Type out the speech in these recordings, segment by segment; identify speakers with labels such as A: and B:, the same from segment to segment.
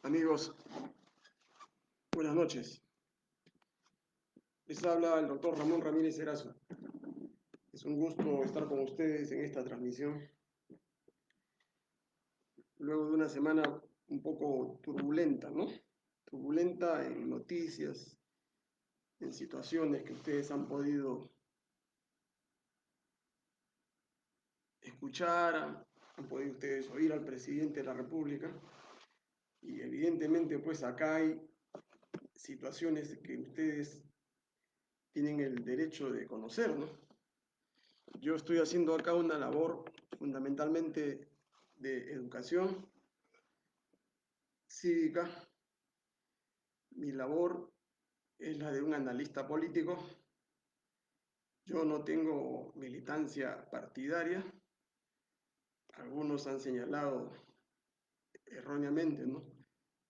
A: Amigos, buenas noches. Les habla el doctor Ramón Ramírez Erazo. Es un gusto estar con ustedes en esta transmisión. Luego de una semana un poco turbulenta, ¿no? Turbulenta en noticias, en situaciones que ustedes han podido escuchar, han podido ustedes oír al presidente de la República. Y evidentemente, pues acá hay situaciones que ustedes tienen el derecho de conocer, ¿no? Yo estoy haciendo acá una labor fundamentalmente de educación cívica. Mi labor es la de un analista político. Yo no tengo militancia partidaria. Algunos han señalado erróneamente, ¿no?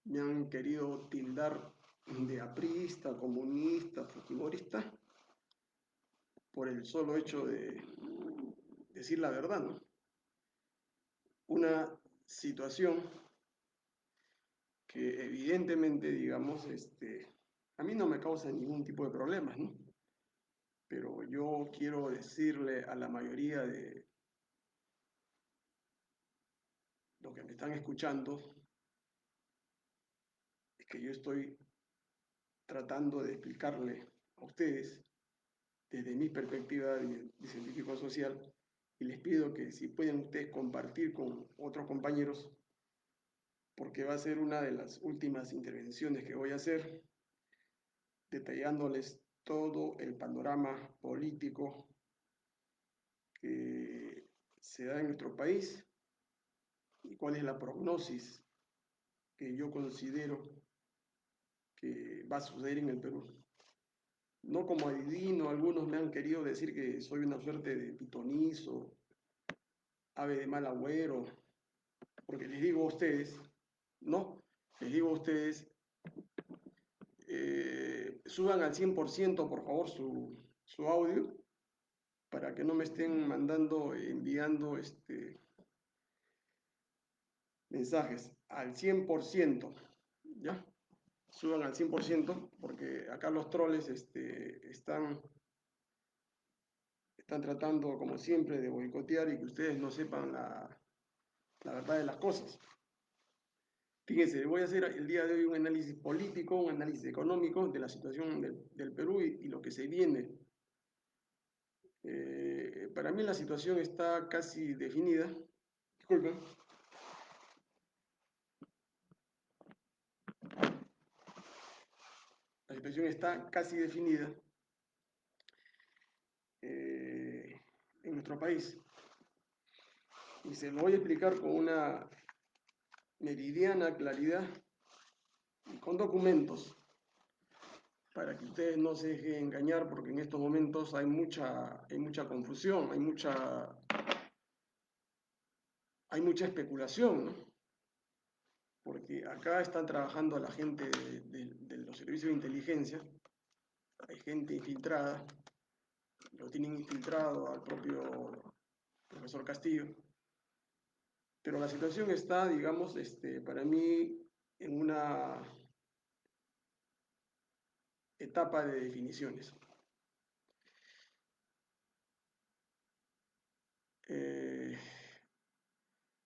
A: Me han querido tildar de aprista, comunista, fujimorista, por el solo hecho de decir la verdad, ¿no? Una situación que evidentemente, digamos, a mí no me causa ningún tipo de problemas, ¿no? Pero yo quiero decirle a la mayoría de los que me están escuchando, es que yo estoy tratando de explicarle a ustedes desde mi perspectiva de científico social y les pido que si pueden ustedes compartir con otros compañeros, porque va a ser una de las últimas intervenciones que voy a hacer, detallándoles todo el panorama político que se da en nuestro país y cuál es la prognosis que yo considero que va a suceder en el Perú. No como adivino, algunos me han querido decir que soy una suerte de pitonizo, ave de mal agüero, porque les digo a ustedes, no, les digo a ustedes, suban al 100% por favor su audio para que no me estén mandando, enviando mensajes al 100%, ¿ya? Suban al 100% porque acá los troles están tratando, como siempre, de boicotear y que ustedes no sepan la verdad de las cosas. Fíjense, voy a hacer el día de hoy un análisis político, un análisis económico de la situación del Perú y lo que se viene. Para mí la situación está casi definida. Disculpen. La situación está casi definida en nuestro país. Y se lo voy a explicar con una meridiana claridad y con documentos para que ustedes no se dejen engañar porque en estos momentos hay mucha confusión, hay mucha especulación, ¿no? Porque acá están trabajando la gente de los servicios de inteligencia, hay gente infiltrada, lo tienen infiltrado al propio profesor Castillo, pero la situación está, digamos, para mí en una etapa de definiciones. Eh,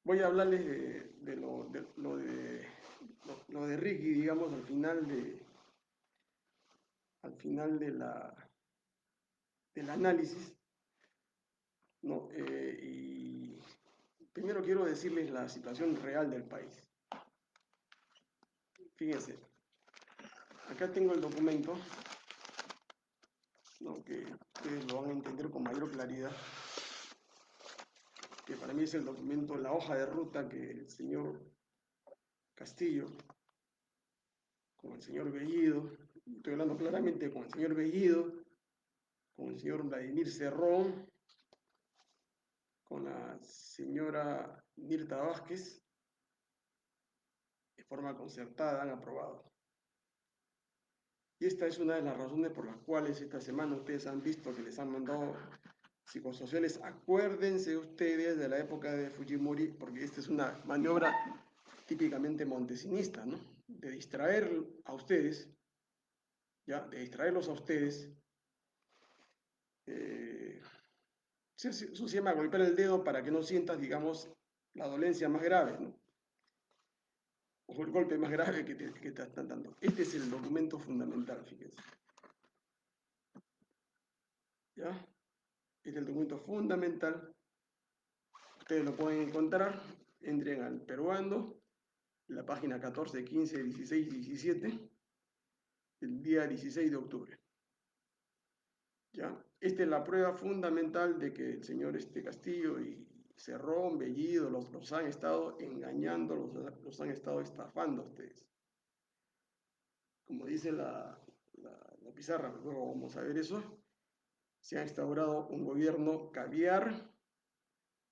A: Voy a hablarles de lo de Ricky, digamos, al final del análisis, ¿no? Y primero quiero decirles la situación real del país. Fíjense, acá tengo el documento, ¿no? Que ustedes lo van a entender con mayor claridad, que para mí es el documento, la hoja de ruta que el señor Castillo, con el señor Bellido, estoy hablando claramente con el señor Bellido, con el señor Vladimir Cerrón, con la señora Mirta Vázquez, de forma concertada han aprobado. Y esta es una de las razones por las cuales esta semana ustedes han visto que les han mandado psicosociales. Acuérdense ustedes de la época de Fujimori, porque esta es una maniobra típicamente montesinista, ¿no? de distraer a ustedes, ¿ya? De distraerlos a ustedes. Eso se llama golpear el dedo para que no sientas, digamos, la dolencia más grave, ¿no? O el golpe más grave que te están dando. Este es el documento fundamental, fíjense. ¿Ya? Este es el documento fundamental. Ustedes lo pueden encontrar. Entren al peruano, la página 14, 15, 16, 17, el día 16 de octubre. ¿Ya? Esta es la prueba fundamental de que el señor Castillo y Cerrón, Bellido, los han estado engañando, los han estado estafando a ustedes. Como dice la pizarra, luego vamos a ver eso, se ha instaurado un gobierno caviar,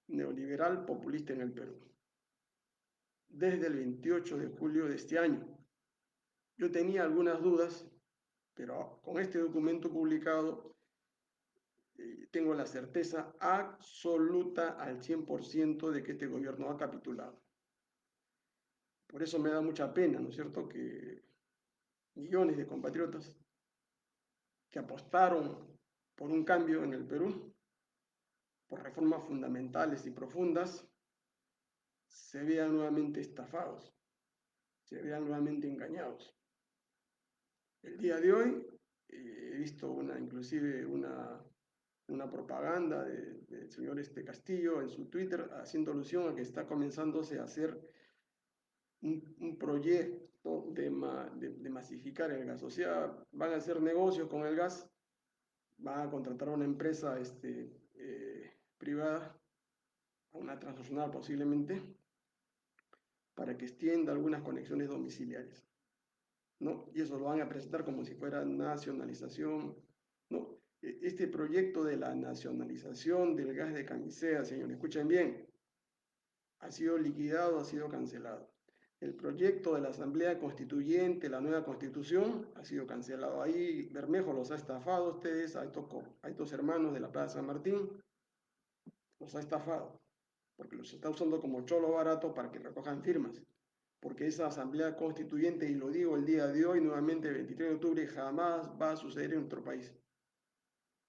A: neoliberal, populista en el Perú, desde el 28 de julio de este año. Yo tenía algunas dudas, pero con este documento publicado tengo la certeza absoluta al 100% de que este gobierno ha capitulado. Por eso me da mucha pena, ¿no es cierto?, que millones de compatriotas que apostaron por un cambio en el Perú, por reformas fundamentales y profundas, se vean nuevamente estafados, se vean nuevamente engañados. El día de hoy he visto inclusive una propaganda del señor Castillo en su Twitter haciendo alusión a que está comenzándose a hacer un proyecto de masificar el gas. O sea, van a hacer negocios con el gas, van a contratar a una empresa privada, a una transnacional posiblemente, para que extienda algunas conexiones domiciliarias, ¿no? Y eso lo van a presentar como si fuera nacionalización, ¿no? Este proyecto de la nacionalización del gas de Camisea, señores, escuchen bien, ha sido liquidado, ha sido cancelado. El proyecto de la Asamblea Constituyente, la nueva Constitución, ha sido cancelado. Ahí Bermejo los ha estafado a ustedes, a estos hermanos de la Plaza San Martín, los ha estafado, porque los está usando como cholo barato para que recojan firmas. Porque esa Asamblea Constituyente, y lo digo el día de hoy, nuevamente 23 de octubre, jamás va a suceder en nuestro país.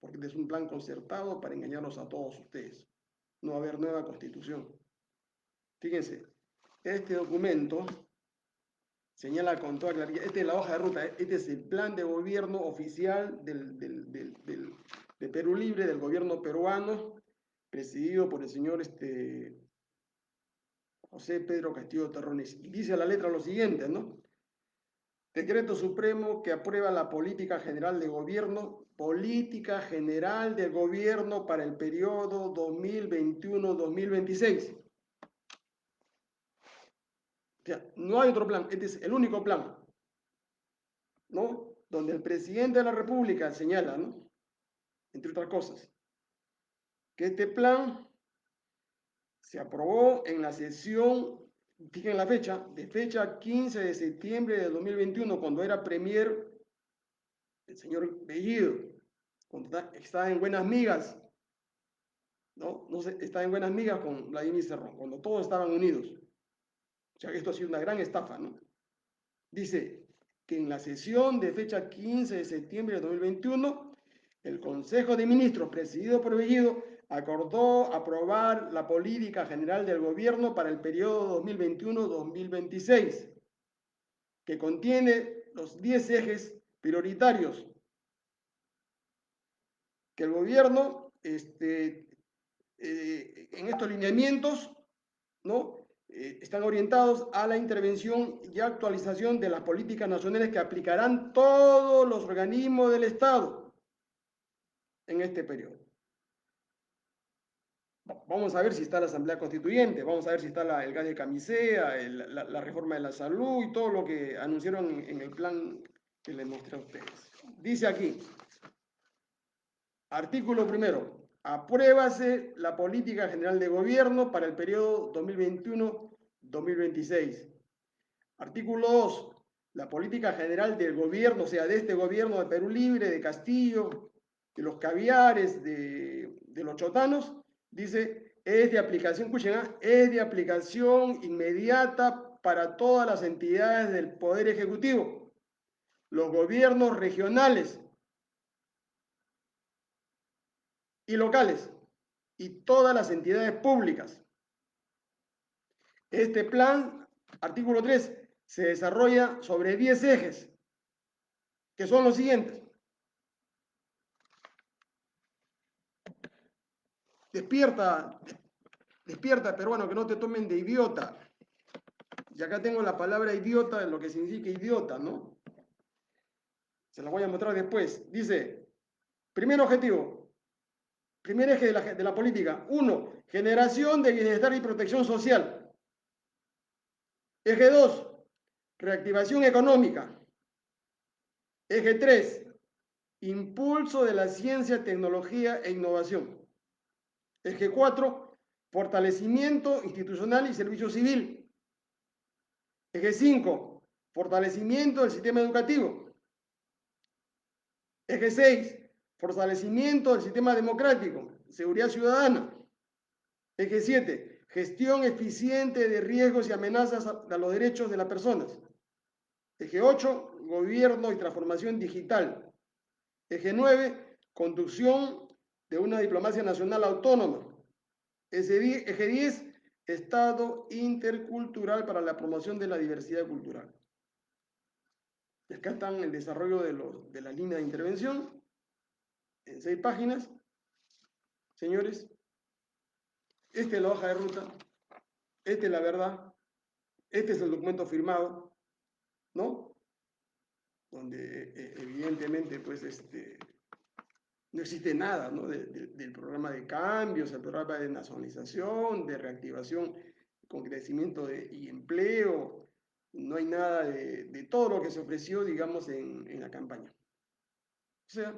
A: Porque este es un plan concertado para engañarlos a todos ustedes. No va a haber nueva Constitución. Fíjense, este documento señala con toda claridad, esta es la hoja de ruta, este es el plan de gobierno oficial de Perú Libre, del gobierno peruano, presidido por el señor José Pedro Castillo Terrones. Y dice a la letra lo siguiente, ¿no? Decreto Supremo que aprueba la política general de gobierno para el periodo 2021-2026. O sea, no hay otro plan, este es el único plan, ¿no? Donde el presidente de la República señala, ¿no?, entre otras cosas, que este plan se aprobó en la sesión, fíjense la fecha, de fecha 15 de septiembre de 2021, cuando era premier el señor Bellido, cuando estaba en buenas migas, ¿no? No sé, estaba en buenas migas con Vladimir Cerrón, cuando todos estaban unidos. O sea, esto ha sido una gran estafa, ¿no? Dice que en la sesión de fecha 15 de septiembre de 2021, el Consejo de Ministros, presidido por Bellido, acordó aprobar la política general del gobierno para el periodo 2021-2026, que contiene los 10 ejes prioritarios que el gobierno, en estos lineamientos, ¿no?, están orientados a la intervención y actualización de las políticas nacionales que aplicarán todos los organismos del Estado en este periodo. Vamos a ver si está la Asamblea Constituyente, vamos a ver si está el gas de Camisea, la reforma de la salud y todo lo que anunciaron en el plan que les mostré a ustedes. Dice aquí, artículo primero, apruébase la política general de gobierno para el periodo 2021-2026. Artículo 2, la política general del gobierno, o sea, de este gobierno de Perú Libre, de Castillo, de los caviares, de los chotanos, dice, es de aplicación, escuchen, es de aplicación inmediata para todas las entidades del Poder Ejecutivo, los gobiernos regionales y locales y todas las entidades públicas. Este plan, artículo 3, se desarrolla sobre 10 ejes, que son los siguientes. Despierta, despierta, peruano, que no te tomen de idiota. Y acá tengo la palabra idiota, lo que significa idiota, ¿no? Se la voy a mostrar después. Dice, primer objetivo, primer eje de la política. 1, generación de bienestar y protección social. Eje 2, reactivación económica. Eje 3, impulso de la ciencia, tecnología e innovación. Eje 4, fortalecimiento institucional y servicio civil. Eje 5, fortalecimiento del sistema educativo. Eje 6, fortalecimiento del sistema democrático, seguridad ciudadana. Eje 7, gestión eficiente de riesgos y amenazas a los derechos de las personas. Eje 8, gobierno y transformación digital. Eje 9, conducción de una diplomacia nacional autónoma. Eje 10, Estado intercultural para la promoción de la diversidad cultural. Y acá están el desarrollo de la línea de intervención, en 6 páginas. Señores, esta es la hoja de ruta, esta es la verdad, este es el documento firmado, ¿no? Donde evidentemente, pues, no existe nada, ¿no? Del programa de cambios, el programa de nacionalización, de reactivación con crecimiento y empleo, no hay nada de todo lo que se ofreció, digamos, en la campaña. O sea,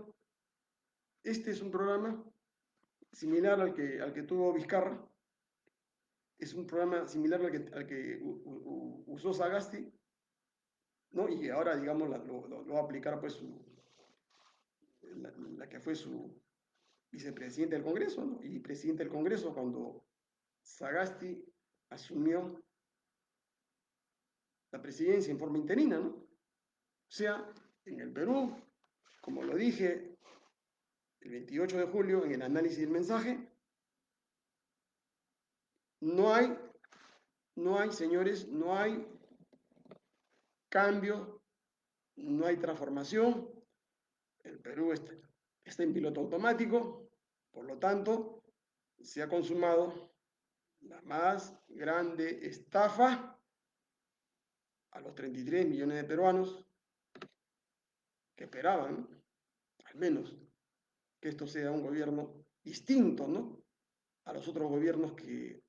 A: este es un programa similar al que tuvo Vizcarra, es un programa similar al que usó Sagasti, ¿no? Y ahora, digamos, lo va a aplicar, pues, la que fue su vicepresidente del Congreso, ¿no? Y presidente del Congreso cuando Sagasti asumió la presidencia en forma interina, ¿no? O sea, en el Perú, como lo dije el 28 de julio en el análisis del mensaje, no hay, señores, no hay cambio, no hay transformación. El Perú está en piloto automático, por lo tanto, se ha consumado la más grande estafa a los 33 millones de peruanos que esperaban, al menos, que esto sea un gobierno distinto, ¿no? A los otros gobiernos que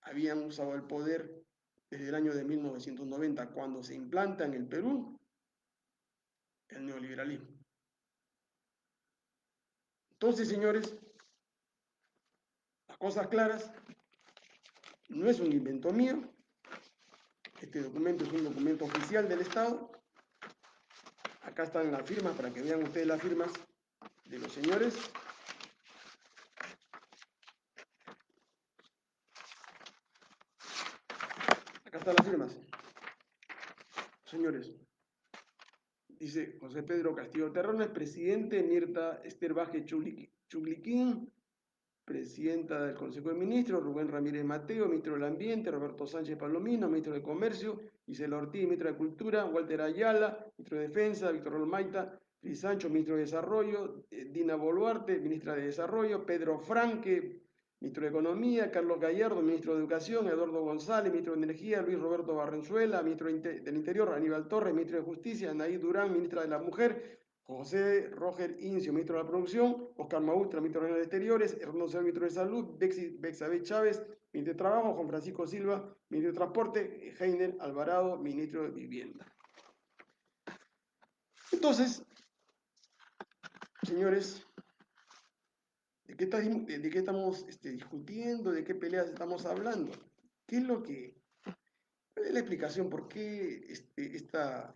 A: habían usado el poder desde el año de 1990, cuando se implanta en el Perú el neoliberalismo. Entonces, señores, las cosas claras, no es un invento mío, este documento es un documento oficial del Estado. Acá están las firmas para que vean ustedes las firmas de los señores. Acá están las firmas. Señores, dice José Pedro Castillo Terrones, presidente, Mirta Esther Baje Chugliquín, presidenta del Consejo de Ministros, Rubén Ramírez Mateo, ministro del Ambiente, Roberto Sánchez Palomino, ministro de Comercio, Gisela Ortiz, ministro de Cultura, Walter Ayala, ministro de Defensa, Víctor Olmaita, Luis Sancho, ministro de Desarrollo, Dina Boluarte, ministra de Desarrollo, Pedro Franque, ministro de Economía, Carlos Gallardo, ministro de Educación, Eduardo González, ministro de Energía, Luis Roberto Barrenzuela, ministro del Interior, Aníbal Torres, ministro de Justicia, Anaí Durán, ministra de la Mujer, José Roger Incio, ministro de la Producción, Oscar Maustra, ministro de Relaciones Exteriores, Hernando Cedillo, ministro de Salud, Bexabé Chávez, ministro de Trabajo, Juan Francisco Silva, ministro de Transporte, Heiner Alvarado, ministro de Vivienda. Entonces, señores, ¿de qué estamos discutiendo? ¿De qué peleas estamos hablando? ¿Qué es lo que... ¿Cuál es la explicación por qué esta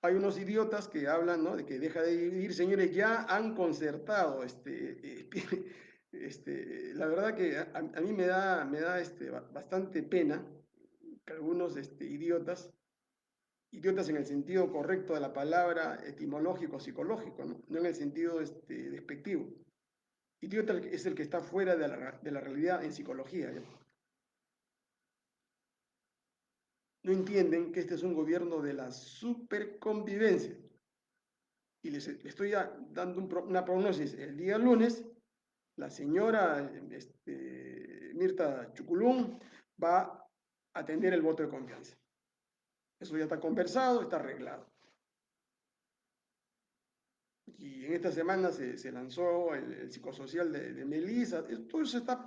A: hay unos idiotas que hablan, ¿no? De que deja de dividir, señores, ya han concertado, la verdad que a mí me da bastante pena que algunos idiotas en el sentido correcto de la palabra etimológico, psicológico, ¿no? No en el sentido despectivo. Idiota es el que está fuera de la realidad en psicología, ¿ya? No entienden que este es un gobierno de la superconvivencia. Y les estoy dando una prognosis. El día lunes, la señora Mirta Chuculún va a tener el voto de confianza. Eso ya está conversado, está arreglado. Y en esta semana se lanzó el psicosocial de Melissa. Todo eso está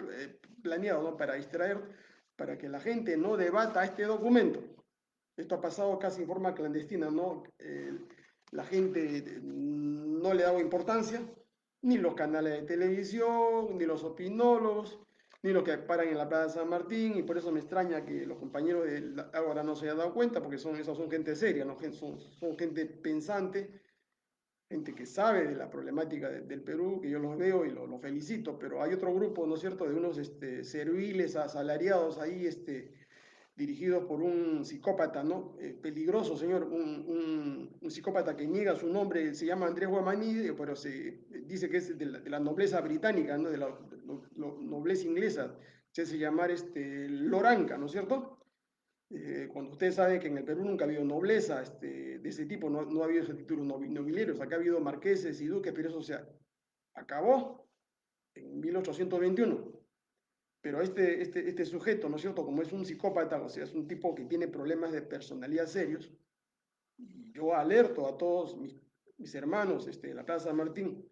A: planeado, ¿no? Para distraer, para que la gente no debata este documento. Esto ha pasado casi en forma clandestina, ¿no? La gente no le daba importancia, ni los canales de televisión, ni los opinólogos, ni los que paran en la Plaza San Martín, y por eso me extraña que los compañeros de ahora no se hayan dado cuenta, porque esos son gente seria, ¿no? Son gente pensante, gente que sabe de la problemática del Perú, que yo los veo y los felicito, pero hay otro grupo, ¿no es cierto?, de unos serviles asalariados ahí, dirigidos por un psicópata, ¿no? Peligroso, señor, un psicópata que niega su nombre, se llama Andrés Guamaní, pero se dice que es de la nobleza británica, ¿no? De la nobleza inglesa, se hace llamar Loranca, ¿no es cierto? Cuando usted sabe que en el Perú nunca ha habido nobleza de ese tipo, no ha habido ese título nobiliarios, acá ha habido marqueses y duques, pero eso se acabó en 1821. Pero este sujeto, ¿no es cierto? Como es un psicópata, o sea, es un tipo que tiene problemas de personalidad serios, y yo alerto a todos mis hermanos de la Plaza San Martín,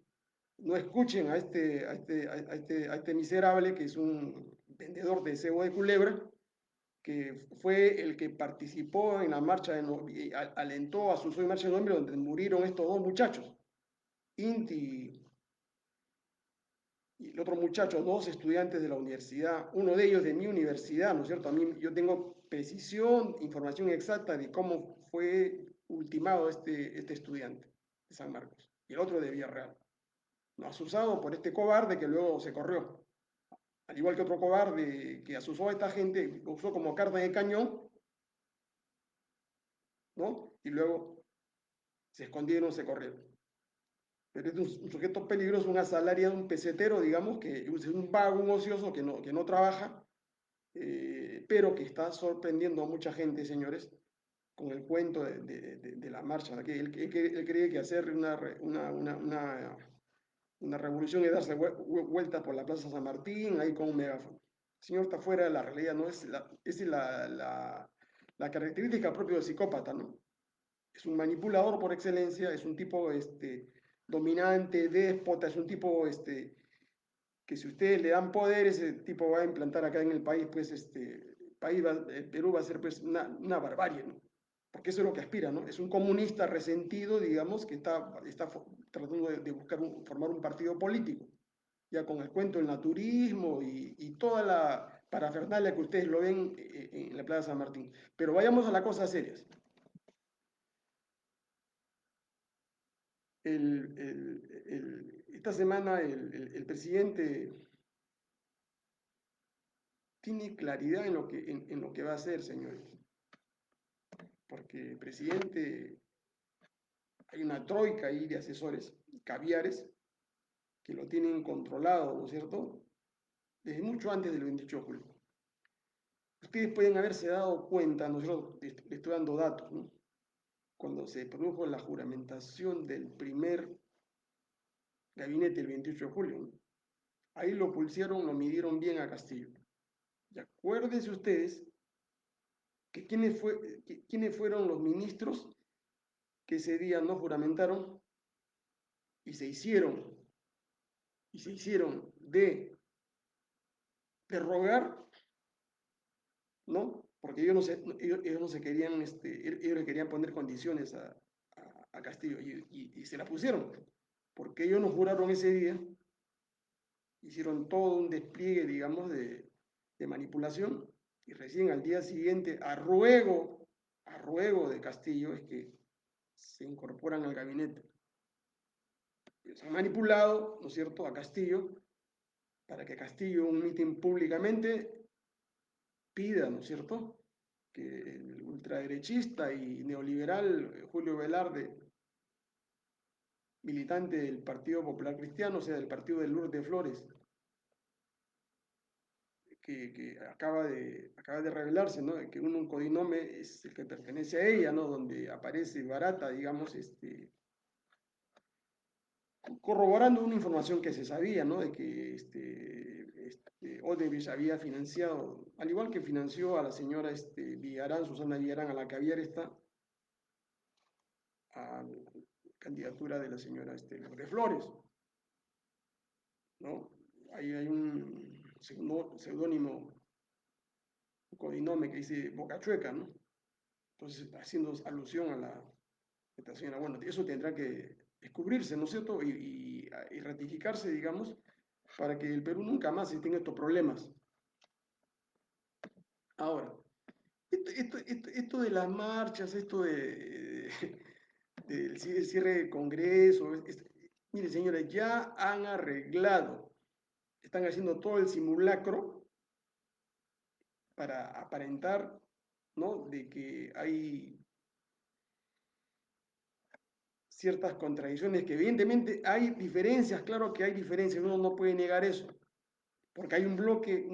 A: no escuchen a este miserable que es un vendedor de cebo de culebra, que fue el que participó en la marcha y alentó a su soy marcha de noviembre, donde murieron estos dos muchachos, Inti y el otro muchacho, dos estudiantes de la universidad, uno de ellos de mi universidad, ¿no es cierto? A mí yo tengo precisión, información exacta de cómo fue ultimado este estudiante de San Marcos, y el otro de Villarreal, ¿no? Asusado por este cobarde que luego se corrió, al igual que otro cobarde que asusó a esta gente, usó como carta de cañón, ¿no? Y luego se escondieron, se corrieron. Pero es un sujeto peligroso, un asalariado, un pesetero, digamos, que es un vago, un ocioso que no trabaja, pero que está sorprendiendo a mucha gente, señores, con el cuento de la marcha. Que él cree que hacer una revolución es darse vueltas por la Plaza San Martín, ahí con un megáfono. El señor está fuera de la realidad, ¿no? Es la característica propia del psicópata, ¿no? Es un manipulador por excelencia, es un tipo dominante, déspota, es un tipo que si ustedes le dan poder, ese tipo va a implantar acá en el país, pues el Perú va a ser pues una barbarie, ¿no? Porque eso es lo que aspira, ¿no? Es un comunista resentido, digamos, que está tratando de buscar formar un partido político, ya con el cuento del naturismo y toda la parafernalia que ustedes lo ven en la Plaza San Martín. Pero vayamos a las cosas serias. Esta semana el presidente tiene claridad en lo que va a hacer, señores, porque el presidente, hay una troika ahí de asesores caviares que lo tienen controlado, ¿no es cierto?, desde mucho antes del 28 de julio. Ustedes pueden haberse dado cuenta, nosotros le estoy dando datos, ¿no? Cuando se produjo la juramentación del primer gabinete el 28 de julio, ¿no? Ahí lo pulsearon, lo midieron bien a Castillo. Y acuérdense ustedes que quiénes fueron los ministros que ese día no juramentaron y se hicieron de rogar, ¿no? Porque ellos no se querían, ellos le querían poner condiciones a Castillo y se la pusieron, porque ellos no juraron ese día, hicieron todo un despliegue, digamos, de manipulación, y recién al día siguiente, a ruego de Castillo, es que se incorporan al gabinete. Se han manipulado, ¿no es cierto?, a Castillo, para que Castillo, en un mitin públicamente, pida, ¿no es cierto?, que el ultraderechista y neoliberal Julio Velarde, militante del Partido Popular Cristiano, o sea, del partido de Lourdes Flores, que acaba de revelarse, ¿no?, que un codinome es el que pertenece a ella, ¿no?, donde aparece Barata, digamos, corroborando una información que se sabía, ¿no?, de que Odebrecht había financiado, al igual que financió a la señora Villarán, Susana Villarán, a la caviar está, a la candidatura de la señora de Flores, ¿no? Ahí hay un seudónimo, un codinome que dice Boca Chueca, ¿no? Entonces, haciendo alusión a esta señora, bueno, eso tendrá que descubrirse, ¿no es cierto? Y ratificarse, digamos, para que el Perú nunca más tenga estos problemas. Ahora, esto de las marchas, esto del cierre del Congreso, mire señores, ya han arreglado, están haciendo todo el simulacro para aparentar, ¿no?, de que hay ciertas contradicciones, que evidentemente hay diferencias, claro que hay diferencias, uno no puede negar eso, porque hay un bloque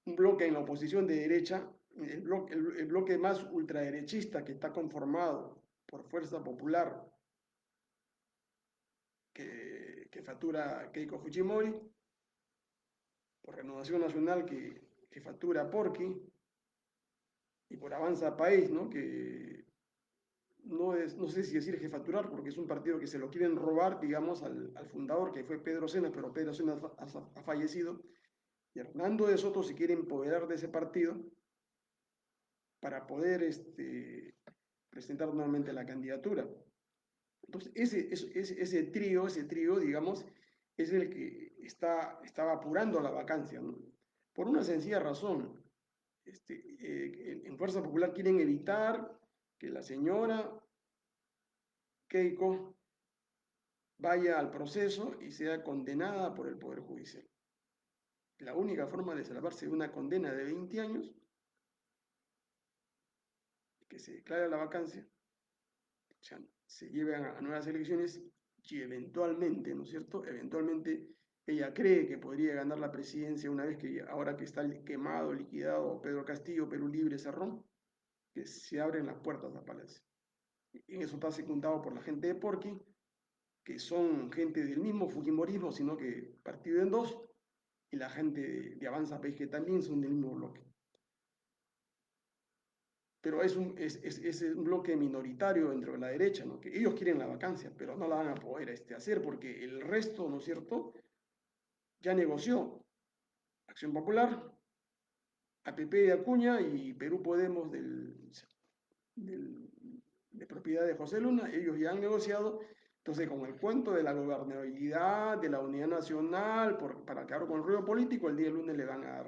A: en la oposición de derecha, el bloque más ultraderechista que está conformado por Fuerza Popular, que factura Keiko Fujimori, por Renovación Nacional que factura Porqui, y por Avanza País, ¿no?, que no sé si decir jefaturar, porque es un partido que se lo quieren robar, digamos, al fundador, que fue Pedro Sena, pero Pedro Sena ha fallecido, y Hernando de Soto se quiere empoderar de ese partido para poder presentar nuevamente la candidatura. Entonces, ese trío, digamos, es el que estaba apurando la vacancia, ¿no? Por una sencilla razón. En Fuerza Popular quieren evitar que la señora Keiko vaya al proceso y sea condenada por el Poder Judicial. La única forma de salvarse de una condena de 20 años es que se declare la vacancia, o sea, se lleven a nuevas elecciones y eventualmente, ¿no es cierto? Eventualmente ella cree que podría ganar la presidencia una vez que, ahora que está quemado, liquidado Pedro Castillo, Perú Libre, Cerrón, que se abren las puertas a Palacio. Y eso está secundado por la gente de Porqui, que son gente del mismo Fujimorismo, sino que partido en dos, y la gente de Avanza País, que también son del mismo bloque. Pero es un bloque minoritario dentro de la derecha, ¿no?, que ellos quieren la vacancia, pero no la van a poder hacer porque el resto, ¿no es cierto?, ya negoció. Acción Popular, APP de Acuña y Perú Podemos de propiedad de José Luna, ellos ya han negociado. Entonces, con el cuento de la gobernabilidad, de la unidad nacional, para acabar con el ruido político, el día lunes le van a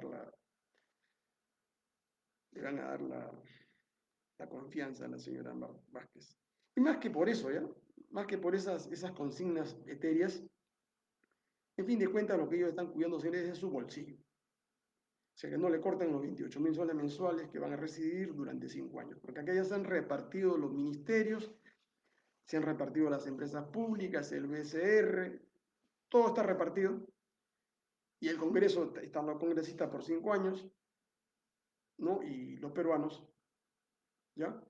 A: dar la confianza a la señora Vázquez. Y más que por eso, ¿ya? Más que por esas consignas etéreas, en fin de cuentas, lo que ellos están cuidando es de su bolsillo. O sea, que no le corten los 28.000 soles mensuales que van a recibir durante 5 años, porque acá ya se han repartido los ministerios, se han repartido las empresas públicas, el BCR, todo está repartido, y el Congreso, están los congresistas por 5 años, ¿no? Y los peruanos, ¿ya?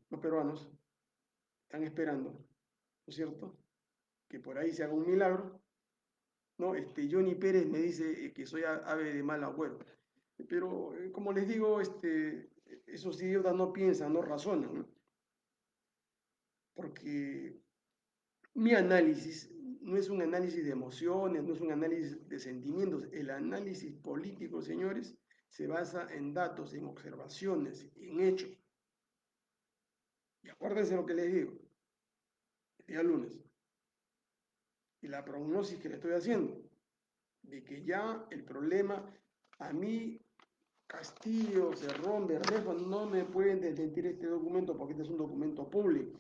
A: Los peruanos están esperando, ¿no es cierto?, que por ahí se haga un milagro, ¿no? Johnny Pérez me dice que soy ave de mal agüero, pero como les digo, esos idiotas no piensan, no razonan, ¿no? Porque mi análisis no es un análisis de emociones, no es un análisis de sentimientos. El análisis político, señores, se basa en datos, en observaciones, en hechos. Y acuérdense lo que les digo, el día lunes, y la prognosis que le estoy haciendo, de que ya el problema, a mí, Castillo, Cerrón, Bermejo, no me pueden desmentir este documento porque este es un documento público.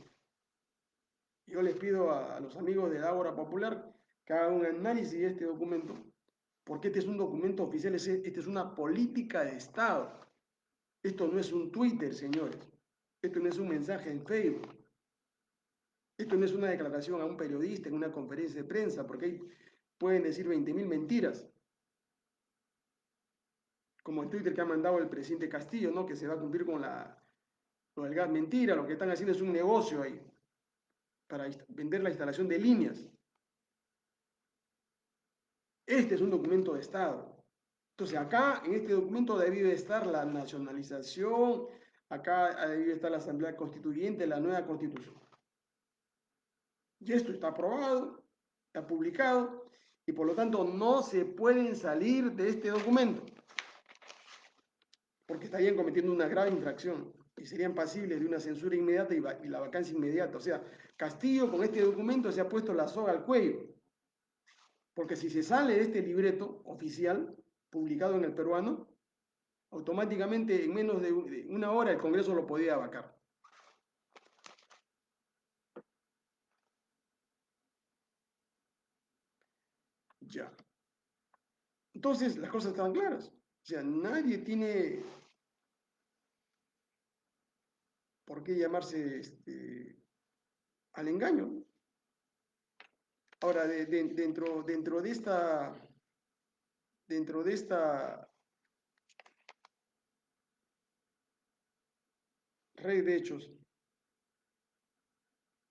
A: Yo les pido a los amigos de Ágora Popular que hagan un análisis de este documento, porque este es un documento oficial, este es una política de Estado. Esto no es un Twitter, señores. Esto no es un mensaje en Facebook. Esto no es una declaración a un periodista en una conferencia de prensa, porque ahí pueden decir 20.000 mentiras, como el Twitter que ha mandado el presidente Castillo, ¿no? Que se va a cumplir con lo del gas. Mentira, lo que están haciendo es un negocio ahí, para vender la instalación de líneas. Este es un documento de Estado. Entonces, acá en este documento debe estar la nacionalización, acá debe estar la Asamblea Constituyente, la nueva Constitución. Y esto está aprobado, está publicado, y por lo tanto no se pueden salir de este documento, porque estarían cometiendo una grave infracción y serían pasibles de una censura inmediata y la vacancia inmediata. O sea, Castillo con este documento se ha puesto la soga al cuello, porque si se sale de este libreto oficial publicado en el peruano, automáticamente en menos de una hora el Congreso lo podía vacar. Ya. Entonces las cosas estaban claras. O sea, nadie tiene por qué llamarse al engaño. Ahora, dentro de esta red de hechos,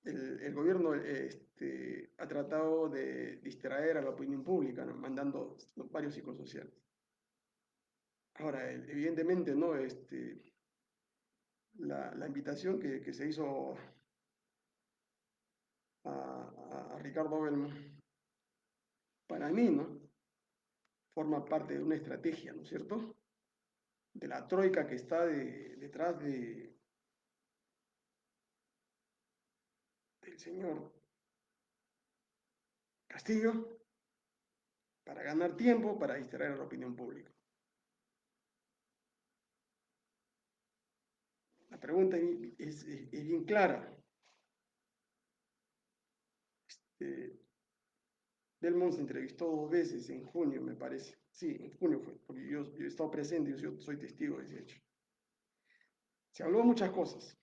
A: el gobierno ha tratado de distraer a la opinión pública, ¿no? Mandando varios psicosociales. Ahora, evidentemente, ¿no? La invitación que se hizo a Ricardo Belmo, para mí, ¿no? Forma parte de una estrategia, ¿no es cierto? De la troika que está detrás del señor Castillo para ganar tiempo, para distraer a la opinión pública. La pregunta es bien clara. Eh, Belmont se entrevistó 2 veces en junio, me parece. Sí, en junio fue, porque yo he estado presente, yo soy testigo de ese hecho. Se habló de muchas cosas,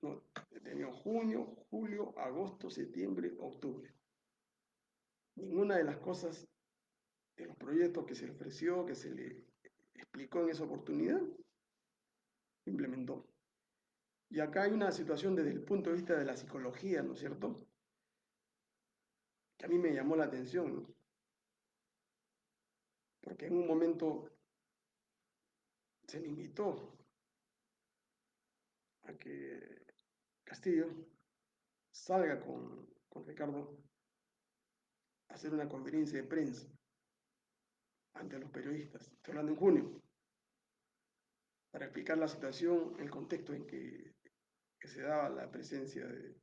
A: ¿no? He tenido junio, julio, agosto, septiembre, octubre. Ninguna de las cosas, de los proyectos que se le ofreció, que se le explicó en esa oportunidad, implementó. Y acá hay una situación desde el punto de vista de la psicología, ¿no es cierto? Que a mí me llamó la atención, ¿no? Porque en un momento se le invitó a que Castillo salga con Ricardo a hacer una conferencia de prensa ante los periodistas. Estoy hablando en junio, para explicar la situación, el contexto en que se daba la presencia de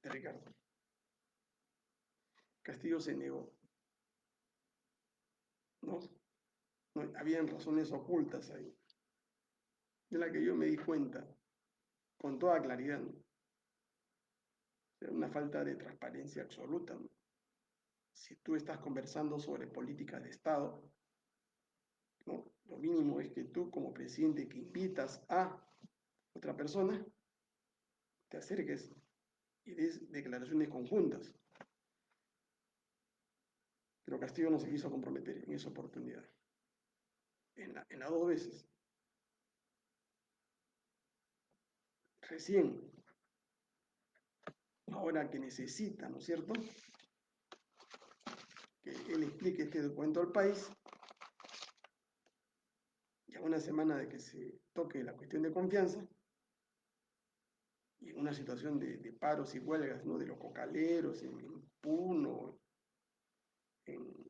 A: Ricardo. Castillo se negó, ¿no? No, habían razones ocultas ahí, de la que yo me di cuenta con toda claridad, ¿no? Era una falta de transparencia absoluta, ¿no? Si tú estás conversando sobre políticas de Estado, ¿no? Lo mínimo es que tú, como presidente que invitas a otra persona, te acerques y des declaraciones conjuntas. Pero Castillo no se quiso comprometer en esa oportunidad, en las 2 veces. Recién, ahora que necesita, ¿no es cierto?, que él explique este documento al país, ya una semana de que se toque la cuestión de confianza, y en una situación de paros y huelgas, ¿no?, de los cocaleros, en Puno, en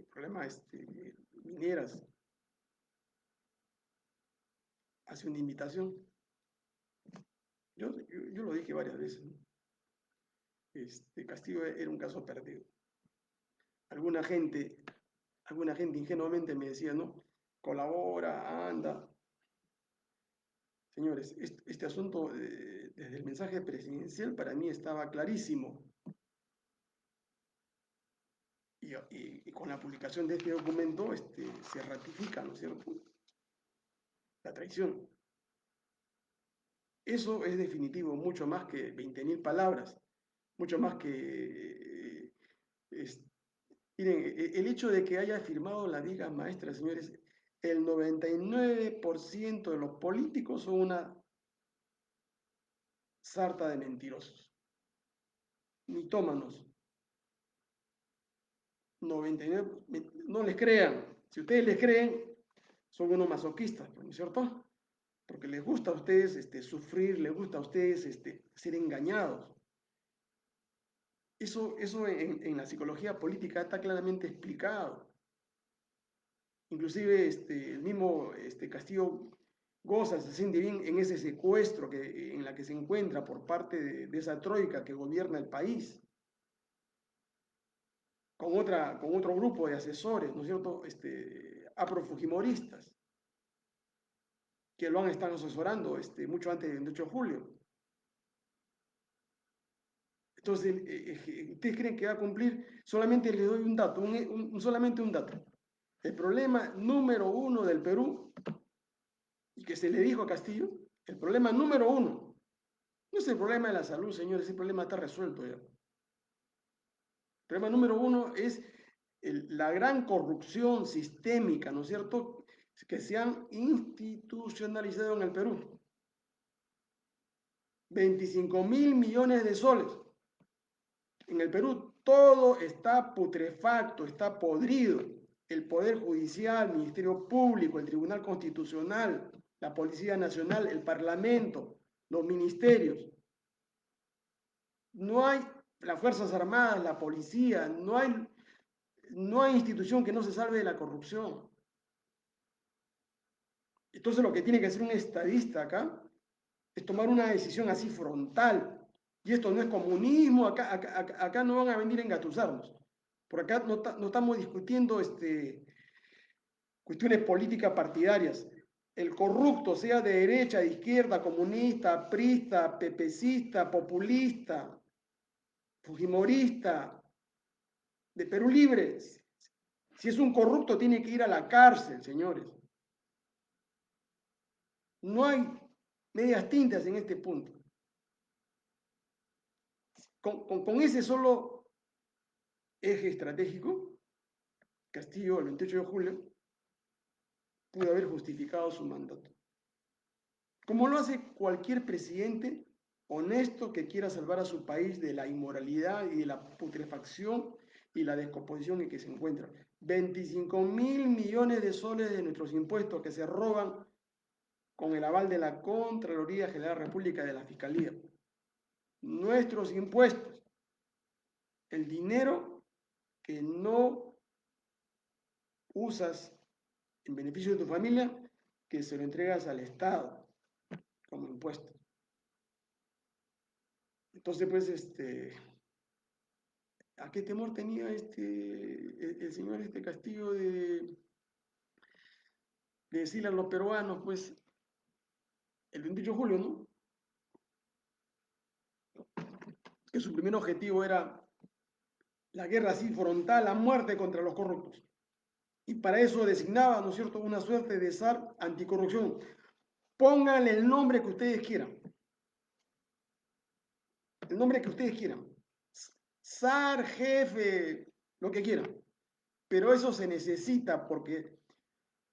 A: problemas mineras, hace una invitación. Yo lo dije varias veces, ¿no? Castillo era un caso perdido. Alguna gente, alguna gente ingenuamente me decía, ¿no? Colabora, anda. Señores, este asunto desde el mensaje presidencial para mí estaba clarísimo. Y con la publicación de este documento se ratifica, ¿no es cierto?, la traición. Eso es definitivo, mucho más que 20.000 palabras, mucho más que... miren, el hecho de que haya firmado la viga maestra, señores, el 99% de los políticos son una sarta de mentirosos, mitómanos. 99, no les crean. Si ustedes les creen, son unos masoquistas, ¿no es cierto? Porque les gusta a ustedes sufrir, les gusta a ustedes ser engañados. Eso en la psicología política está claramente explicado. Inclusive el mismo Castillo goza, se siente bien en ese secuestro en la que se encuentra por parte de esa troika que gobierna el país, con otro grupo de asesores, ¿no es cierto?, afrofujimoristas, que lo han estado asesorando mucho antes del 28 de julio. Entonces, ¿ustedes creen que va a cumplir? Solamente les doy un dato, solamente un dato. El problema número uno del Perú, y que se le dijo a Castillo, el problema número uno, no es el problema de la salud, señores, ese problema está resuelto ya. El problema número uno es la gran corrupción sistémica, ¿no es cierto?, que se han institucionalizado en el Perú. 25.000 millones de soles. En el Perú todo está putrefacto, está podrido. El Poder Judicial, el Ministerio Público, el Tribunal Constitucional, la Policía Nacional, el Parlamento, los ministerios. No hay las Fuerzas Armadas, la policía, no hay institución que no se salve de la corrupción. Entonces lo que tiene que hacer un estadista acá es tomar una decisión así frontal. Y esto no es comunismo, acá no van a venir a engatusarnos. Por acá no estamos discutiendo cuestiones políticas partidarias. El corrupto, sea de derecha, de izquierda, comunista, prista, pepecista, populista, fujimorista, de Perú Libre, si es un corrupto tiene que ir a la cárcel, señores. No hay medias tintas en este punto. Con ese solo eje estratégico, Castillo, el 28 de julio, pudo haber justificado su mandato. Como lo hace cualquier presidente honesto que quiera salvar a su país de la inmoralidad y de la putrefacción y la descomposición en que se encuentra. 25.000 millones de soles de nuestros impuestos que se roban con el aval de la Contraloría General de la República y de la Fiscalía. Nuestros impuestos, el dinero que no usas en beneficio de tu familia, que se lo entregas al Estado como impuesto. Entonces, pues, ¿a qué temor tenía el señor Castillo de decirle a los peruanos, pues, el 28 de julio, ¿no?, que su primer objetivo era la guerra así frontal, la muerte contra los corruptos? Y para eso designaba, ¿no es cierto?, una suerte de zar anticorrupción. Pónganle el nombre que ustedes quieran. El nombre que ustedes quieran. Zar, jefe, lo que quieran. Pero eso se necesita porque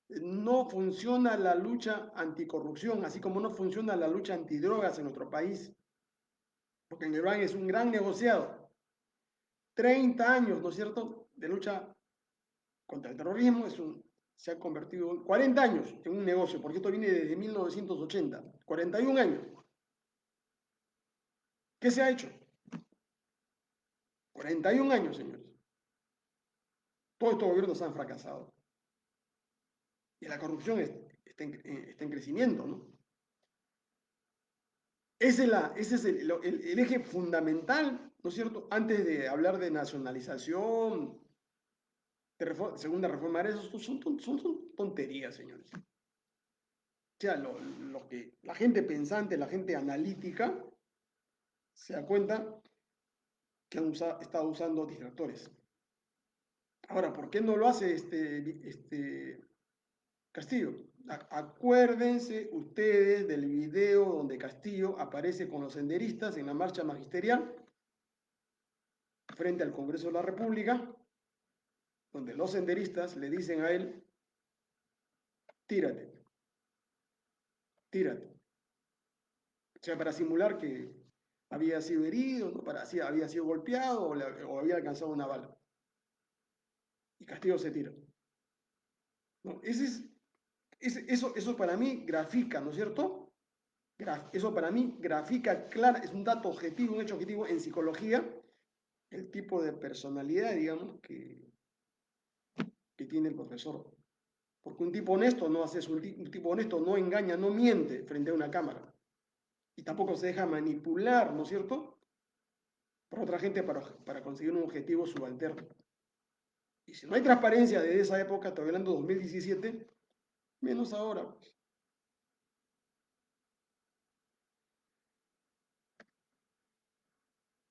A: no funciona la lucha anticorrupción, así como no funciona la lucha antidrogas en nuestro país. Porque en Irán es un gran negociado. 30 años, ¿no es cierto?, de lucha contra el terrorismo, se ha convertido en 40 años en un negocio, porque esto viene desde 1980, 41 años. ¿Qué se ha hecho? 41 años, señores. Todos estos gobiernos han fracasado. Y la corrupción está en crecimiento, ¿no? Ese es el eje fundamental, ¿no es cierto?, antes de hablar de nacionalización segunda reforma agraria, son tonterías, señores. O sea, lo que la gente pensante, la gente analítica, se da cuenta que han estado usando distractores. Ahora, ¿por qué no lo hace Castillo? Acuérdense ustedes del video donde Castillo aparece con los senderistas en la marcha magisterial frente al Congreso de la República, donde los senderistas le dicen a él, tírate, tírate. O sea, para simular que había sido herido, ¿no? Había sido golpeado o había alcanzado una bala. Y Castillo se tira. ¿No? Eso para mí grafica, ¿no es cierto? Eso para mí grafica claro, es un dato objetivo, un hecho objetivo en psicología, el tipo de personalidad, digamos, que tiene el profesor. Porque un tipo honesto no hace eso, un tipo honesto no engaña, no miente frente a una cámara. Y tampoco se deja manipular, ¿no es cierto? Por otra gente para conseguir un objetivo subalterno. Y si no hay transparencia desde esa época, estoy hablando de 2017, menos ahora.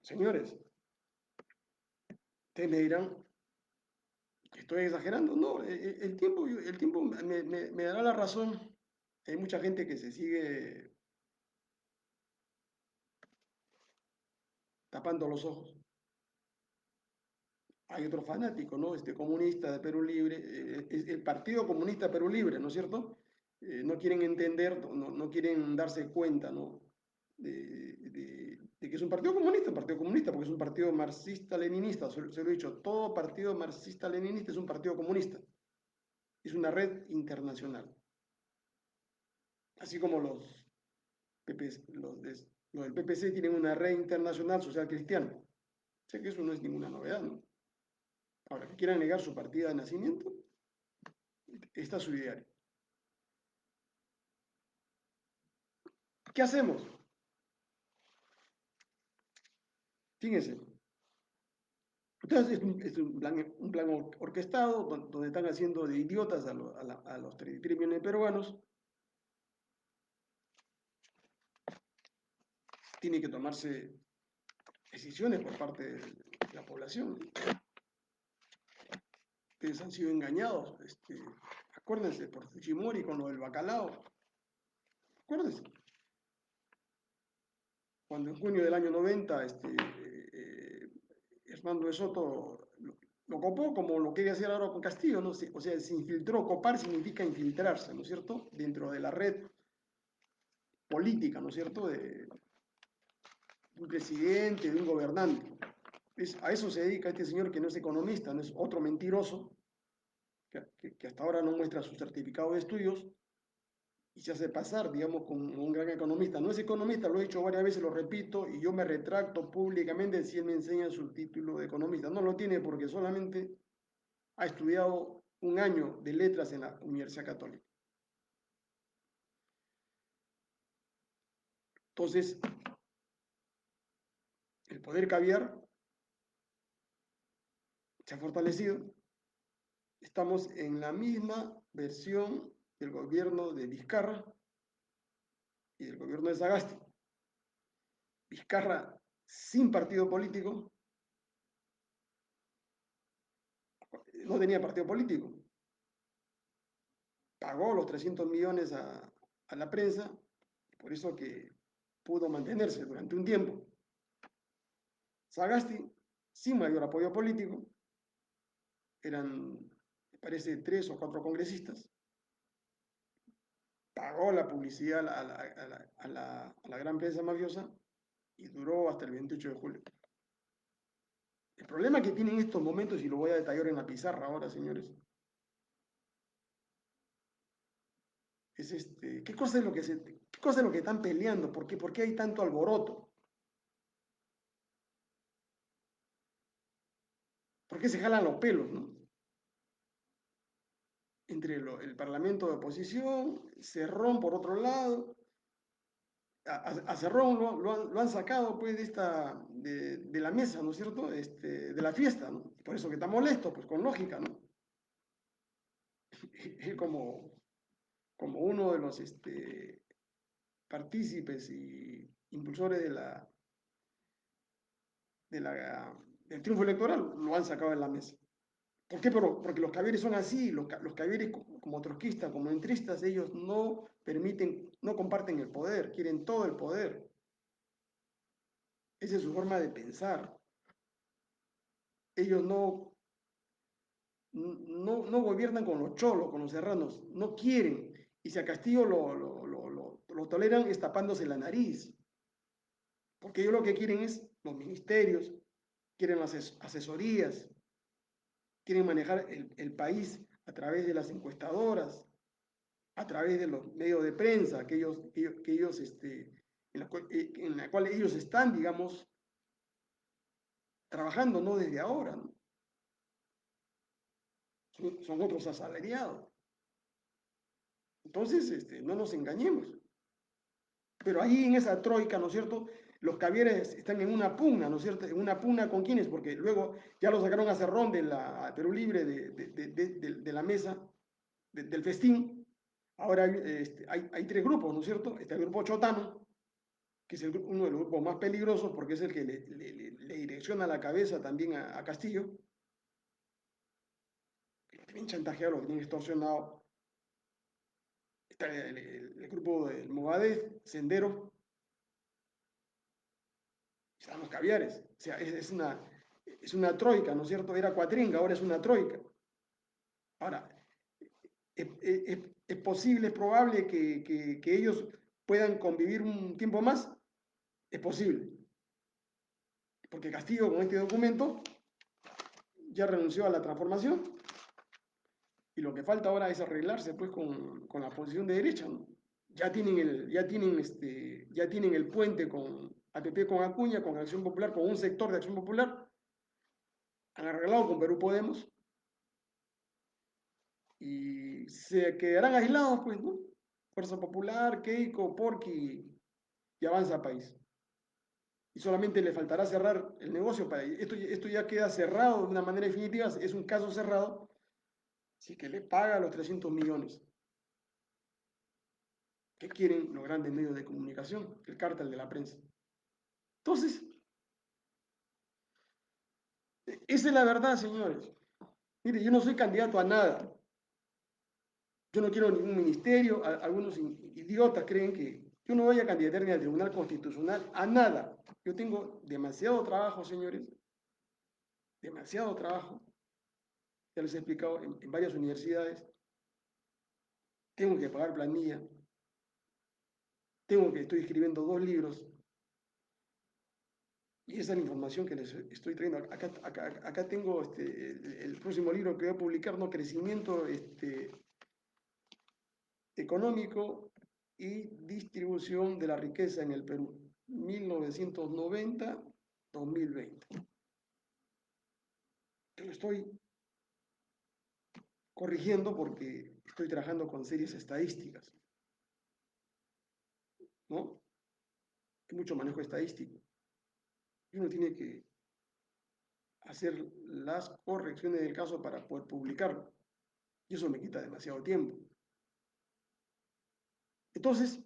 A: Señores, ustedes me dirán, ¿estoy exagerando? No, el tiempo me dará la razón. Hay mucha gente que se sigue tapando los ojos. Hay otro fanático, ¿no? Comunista de Perú Libre, es el Partido Comunista de Perú Libre, ¿no es cierto? No quieren entender, no quieren darse cuenta, ¿no? De que es un partido comunista, porque es un partido marxista-leninista, se lo he dicho, todo partido marxista-leninista es un partido comunista, es una red internacional. Así como los del PPC tienen una red internacional social cristiana. Sé que eso no es ninguna novedad, ¿no? Ahora, que quieran negar su partida de nacimiento, está su ideario. ¿Qué hacemos? Fíjense. Entonces es un plan orquestado donde están haciendo de idiotas a los 33 millones de peruanos. Tiene que tomarse decisiones por parte de la población. Ustedes han sido engañados. Acuérdense, por Fujimori con lo del bacalao. Acuérdense. Cuando en junio del año 90 Hernando de Soto lo copó como lo quiere hacer ahora con Castillo, ¿no? O sea, se infiltró. Copar significa infiltrarse, ¿no es cierto? Dentro de la red política, ¿no es cierto? De un presidente, de un gobernante. A eso se dedica este señor que no es economista, no es otro mentiroso, que hasta ahora no muestra su certificado de estudios y se hace pasar, digamos, como un gran economista. No es economista, lo he dicho varias veces, lo repito, y yo me retracto públicamente si él me enseña su título de economista. No lo tiene porque solamente ha estudiado un año de letras en la Universidad Católica. Entonces, el poder caviar se ha fortalecido. Estamos en la misma versión del gobierno de Vizcarra y del gobierno de Sagasti. Vizcarra sin partido político, no tenía partido político, pagó los 300 millones a la prensa, por eso que pudo mantenerse durante un tiempo. Sagasti, sin mayor apoyo político, eran, me parece, 3 o 4 congresistas, pagó la publicidad a la gran prensa mafiosa y duró hasta el 28 de julio. El problema que tienen estos momentos, y lo voy a detallar en la pizarra ahora, señores, es ¿qué cosa es lo que están peleando? ¿Por qué hay tanto alboroto? ¿Por qué se jalan los pelos, no? Entre el Parlamento de oposición, Cerrón por otro lado, a Cerrón lo han sacado pues de la mesa, ¿no es cierto? De la fiesta, ¿no? Por eso que está molesto, pues con lógica, ¿no? él como uno de los partícipes y impulsores de del triunfo electoral, lo han sacado de la mesa. ¿Por qué? Porque los Cavieres son así, los Cavieres como trotskistas, como entristas, ellos no permiten, no comparten el poder, quieren todo el poder. Esa es su forma de pensar. Ellos no gobiernan con los cholos, con los serranos, no quieren. Y si a Castillo lo toleran es tapándose la nariz, porque ellos lo que quieren es los ministerios, quieren las asesorías, quieren manejar el país a través de las encuestadoras, a través de los medios de prensa en la cual ellos están, digamos, trabajando no desde ahora, ¿no? Son otros asalariados. Entonces, no nos engañemos. Pero ahí en esa troika, ¿no es cierto? Los Cavieres están en una pugna, ¿no es cierto? En una pugna con quienes, porque luego ya lo sacaron a Cerrón de la Perú Libre de la mesa, del festín. Ahora hay tres grupos, ¿no es cierto? Está el grupo Chotano, que es uno de los grupos más peligrosos porque es el que le direcciona la cabeza también a Castillo, que lo tienen chantajeado, lo tienen extorsionado. Está el grupo del Movadez, Sendero, están los Caviares. O sea, es una troika, ¿no es cierto? Era cuatringa, ahora es una troika. Ahora, es posible, es probable que ellos puedan convivir un tiempo más. Es posible. Porque Castillo con este documento ya renunció a la transformación y lo que falta ahora es arreglarse pues con la posición de derecha, ¿no? Ya tienen el puente con APP, con Acuña, con Acción Popular, con un sector de Acción Popular, han arreglado con Perú Podemos y se quedarán aislados, pues, ¿no? Fuerza Popular, Keiko, Porqui y Avanza País. Y solamente le faltará cerrar el negocio para esto ya queda cerrado de una manera definitiva, es un caso cerrado, así que le paga los 300 millones. ¿Qué quieren los grandes medios de comunicación? El cártel de la prensa. Entonces, esa es la verdad, señores. Mire, yo no soy candidato a nada. Yo no quiero ningún ministerio. Algunos idiotas creen que yo no voy a candidatar ni al Tribunal Constitucional, a nada. Yo tengo demasiado trabajo, señores. Demasiado trabajo. Ya les he explicado en varias universidades. Tengo que pagar planilla. Estoy escribiendo 2 libros. Y esa es la información que les estoy trayendo. Acá tengo el próximo libro que voy a publicar, ¿no? Crecimiento económico y distribución de la riqueza en el Perú, 1990-2020. Lo estoy corrigiendo porque estoy trabajando con series estadísticas, ¿no? Hay mucho manejo estadístico. Y uno tiene que hacer las correcciones del caso para poder publicarlo. Y eso me quita demasiado tiempo. Entonces,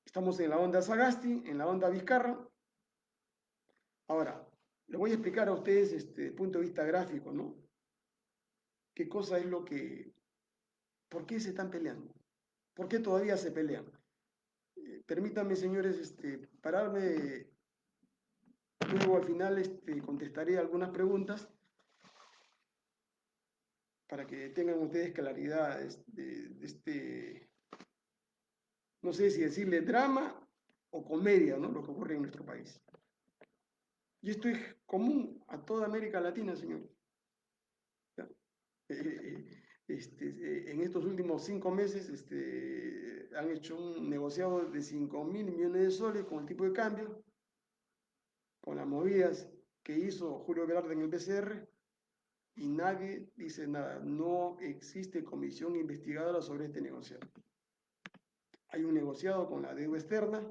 A: estamos en la onda Sagasti, en la onda Vizcarra. Ahora, les voy a explicar a ustedes desde el punto de vista gráfico, ¿no? ¿Qué cosa es lo que... ¿Por qué se están peleando? ¿Por qué todavía se pelean? Permítanme, señores, pararme. Luego al final contestaré algunas preguntas para que tengan ustedes claridad no sé si decirle drama o comedia, ¿no? Lo que ocurre en nuestro país. Y esto es común a toda América Latina, señores. En estos últimos 5 meses han hecho un negociado de 5.000 millones de soles con el tipo de cambio, con las movidas que hizo Julio Velarde en el BCR, y nadie dice nada. No existe comisión investigadora sobre este negociado. Hay un negociado con la deuda externa,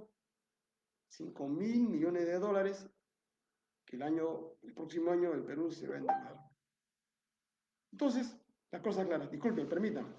A: 5.000 millones de dólares, que el próximo año el Perú se va a endeudar. Entonces, Las cosas claras. Disculpen, permítanme.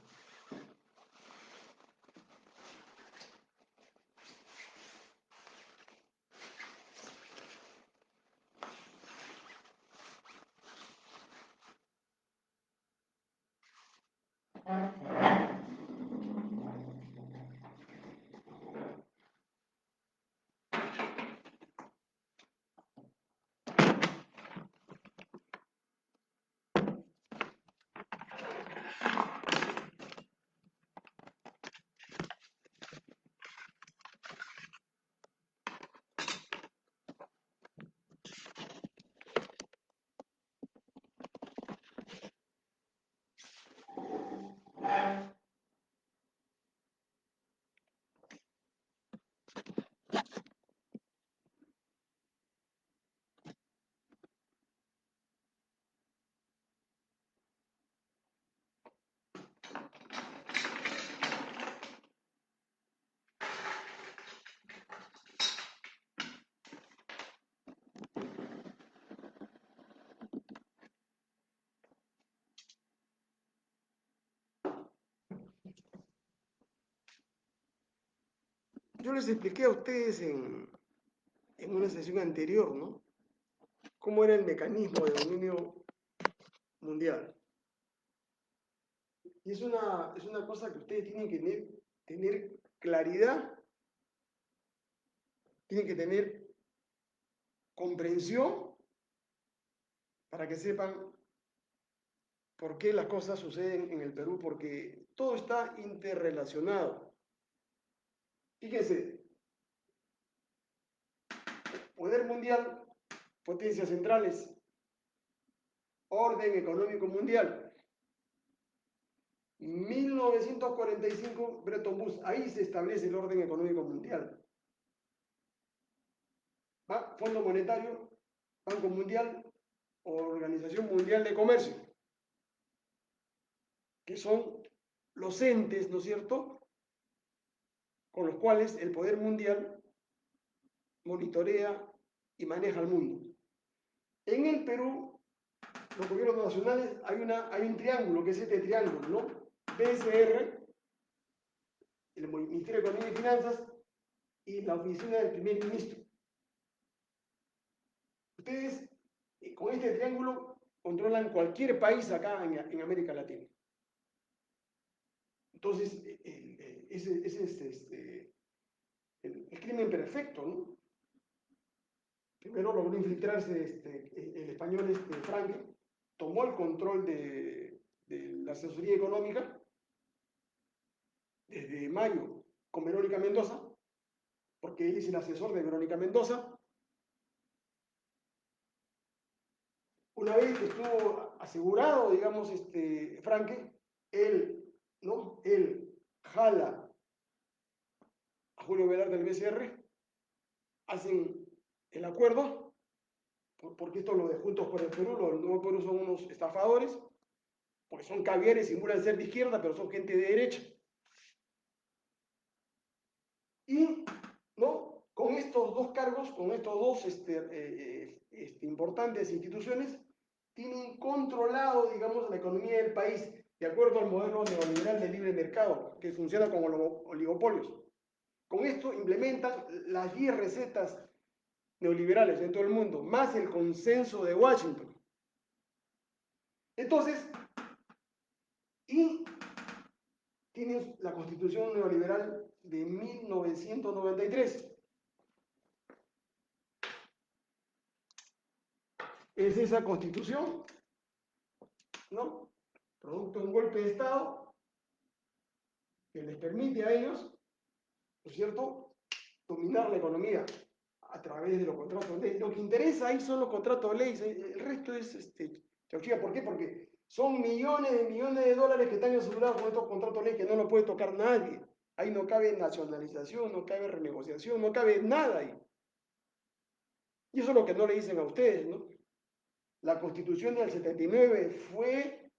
A: Yo les expliqué a ustedes en una sesión anterior, ¿no? Cómo era el mecanismo de dominio mundial. Y es una cosa que ustedes tienen que tener claridad, tienen que tener comprensión para que sepan por qué las cosas suceden en el Perú, porque todo está interrelacionado. Fíjense, poder mundial, potencias centrales, orden económico mundial. 1945, Bretton Woods, ahí se establece el orden económico mundial. ¿Va? Fondo Monetario, Banco Mundial, Organización Mundial de Comercio, que son los entes, ¿no es cierto?, con los cuales el poder mundial monitorea y maneja el mundo. En el Perú, los gobiernos nacionales, hay un triángulo, que es este triángulo, ¿no? BSR, el Ministerio de Economía y Finanzas y la oficina del primer ministro. Ustedes, con este triángulo, controlan cualquier país acá en América Latina. Entonces, ese es el crimen perfecto, ¿no? Primero logró infiltrarse el español Franco, tomó el control de la asesoría económica desde mayo con Verónica Mendoza, porque él es el asesor de Verónica Mendoza. Una vez que estuvo asegurado, digamos, Franque, él jala a Julio Velarde del BCR, hacen el acuerdo, porque esto lo de Juntos por el Perú, los Nuevos Perú son unos estafadores, porque son caviares, simulan ser de izquierda, pero son gente de derecha. Y, ¿no?, con estos dos cargos, con estos dos importantes instituciones, tienen controlado, digamos, la economía del país, de acuerdo al modelo neoliberal de libre mercado, que funciona como oligopolios. Con esto implementan las 10 recetas neoliberales en todo el mundo, más el consenso de Washington. Entonces, y tienen la Constitución neoliberal de 1993. Es esa Constitución, ¿no?, producto de un golpe de Estado que les permite a ellos, ¿no es cierto?, dominar la economía a través de los contratos de ley. Lo que interesa ahí son los contratos de ley, el resto es chauchilla. ¿Por qué? Porque son millones de dólares que están asegurados con estos contratos de ley que no lo puede tocar nadie. Ahí no cabe nacionalización, no cabe renegociación, no cabe nada ahí. Y eso es lo que no le dicen a ustedes, ¿no? La Constitución del 79 fue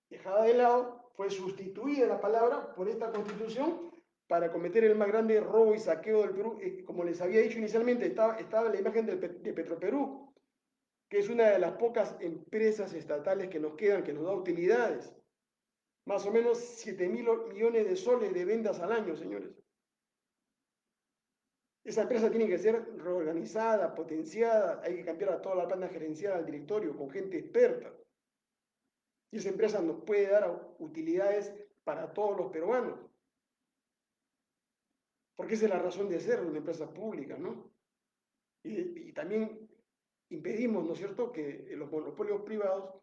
A: dejada de lado, fue sustituida la palabra por esta Constitución para cometer el más grande robo y saqueo del Perú. Como les había dicho inicialmente, estaba la imagen de Petroperú. que es una de las pocas empresas estatales que nos quedan, que nos da utilidades. Más o menos 7.000 millones de soles de ventas al año, señores. Esa empresa tiene que ser reorganizada, potenciada, hay que cambiar a toda la planta gerencial al directorio con gente experta. Y esa empresa nos puede dar utilidades para todos los peruanos. Porque esa es la razón de ser de una empresa pública, ¿no? Y también impedimos, ¿no es cierto?, que los monopolios privados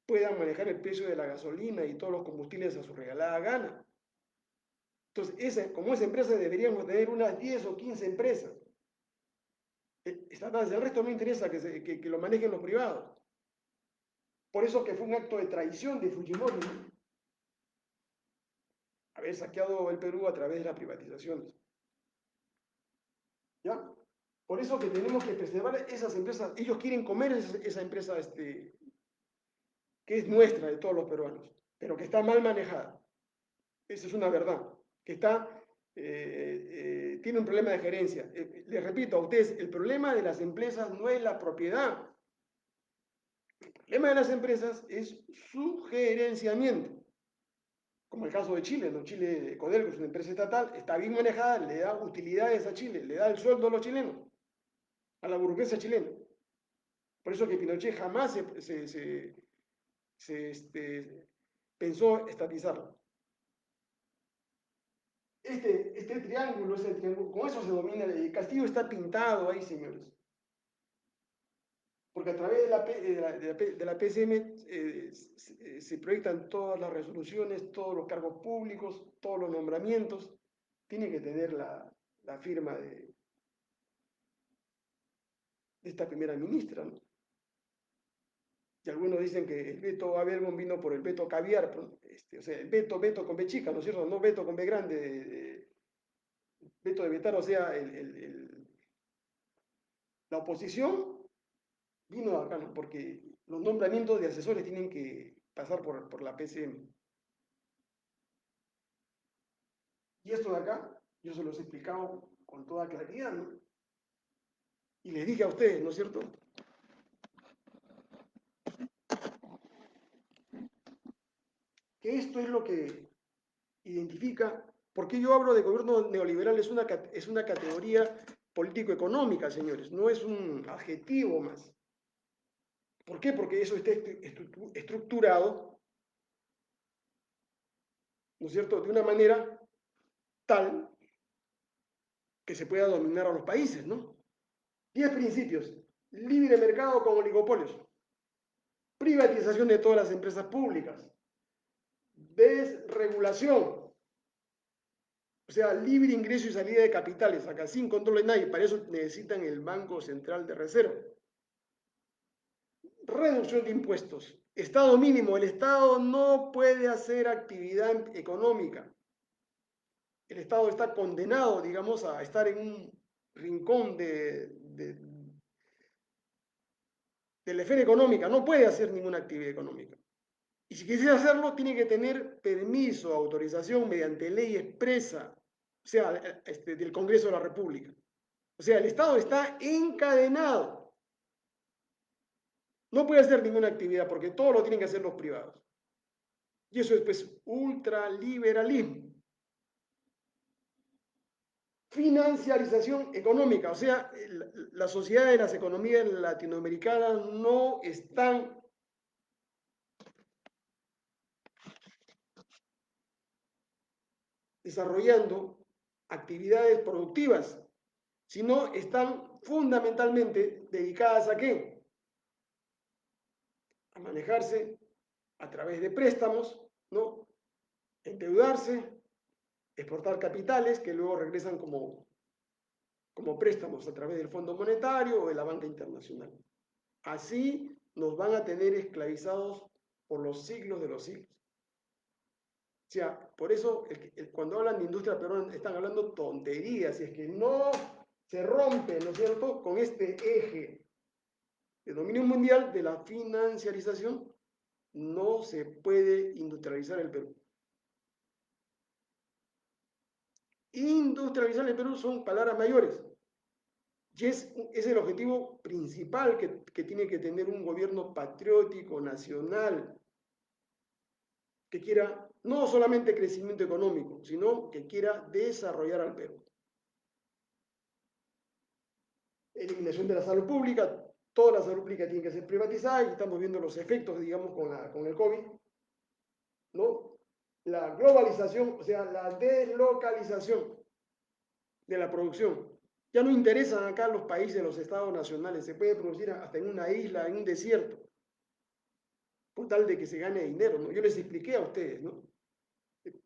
A: puedan manejar el precio de la gasolina y todos los combustibles a su regalada gana. Entonces, como esa empresa deberíamos tener unas 10 o 15 empresas estatales. El resto no interesa que lo manejen los privados. Por eso que fue un acto de traición de Fujimori, ¿no?, haber saqueado el Perú a través de las privatizaciones. ¿Ya? Por eso que tenemos que preservar esas empresas. Ellos quieren comer esa empresa que es nuestra, de todos los peruanos, pero que está mal manejada. Esa es una verdad, que tiene un problema de gerencia. Les repito a ustedes, el problema de las empresas no es la propiedad. El problema de las empresas es su gerenciamiento. Como el caso de Chile, ¿no? Chile, Codelco es una empresa estatal, está bien manejada, le da utilidades a Chile, le da el sueldo a los chilenos, a la burguesa chilena. Por eso que Pinochet jamás pensó estatizarlo. Este triángulo es el triángulo, con eso se domina. El Castillo está pintado ahí, señores. Porque a través de la PCM se proyectan todas las resoluciones, todos los cargos públicos, todos los nombramientos. Tiene que tener la firma de esta primera ministra, ¿no? Y algunos dicen que el veto Abelbón vino por el veto caviar, o sea, el veto con B chica, ¿no es cierto? No veto con B grande, veto de vetar, o sea, la oposición vino de acá, ¿no? Porque los nombramientos de asesores tienen que pasar por la PCM. Y esto de acá, yo se los he explicado con toda claridad, ¿no? Y les dije a ustedes, ¿no es cierto?, que esto es lo que identifica. Porque yo hablo de gobierno neoliberal, es una categoría político-económica, señores, no es un adjetivo más. ¿Por qué? Porque eso está estructurado, ¿no es cierto?, de una manera tal que se pueda dominar a los países, ¿no? 10 principios: libre mercado con oligopolios, privatización de todas las empresas públicas, desregulación, o sea, libre ingreso y salida de capitales, acá sin control de nadie. Para eso necesitan el Banco Central de Reserva. Reducción de impuestos, Estado mínimo. El Estado no puede hacer actividad económica. El Estado está condenado, digamos, a estar en un rincón de la esfera económica. No puede hacer ninguna actividad económica. Y si quisiera hacerlo, tiene que tener permiso, autorización mediante ley expresa, o sea, del Congreso de la República. O sea, el Estado está encadenado. No puede hacer ninguna actividad porque todo lo tienen que hacer los privados. Y eso es, pues, ultraliberalismo. Financiarización económica, o sea, la sociedad de las economías latinoamericanas no están desarrollando actividades productivas, sino están fundamentalmente dedicadas ¿a qué? A manejarse a través de préstamos, ¿no? Endeudarse, exportar capitales que luego regresan como préstamos a través del Fondo Monetario o de la banca internacional. Así nos van a tener esclavizados por los siglos de los siglos. O sea, por eso cuando hablan de industria peruana están hablando tonterías, y es que no se rompe, ¿no es cierto?, con este eje de dominio mundial de la financiarización, no se puede industrializar el Perú. Industrializar el Perú son palabras mayores. Y es el objetivo principal que tiene que tener un gobierno patriótico, nacional, que quiera no solamente crecimiento económico, sino que quiera desarrollar al Perú. Eliminación de la salud pública, toda la salud pública tiene que ser privatizada y estamos viendo los efectos, digamos, con el COVID, ¿no? La globalización, o sea, la deslocalización de la producción. Ya no interesan acá los países, los estados nacionales, se puede producir hasta en una isla, en un desierto, por tal de que se gane dinero, ¿no? Yo les expliqué a ustedes, ¿no?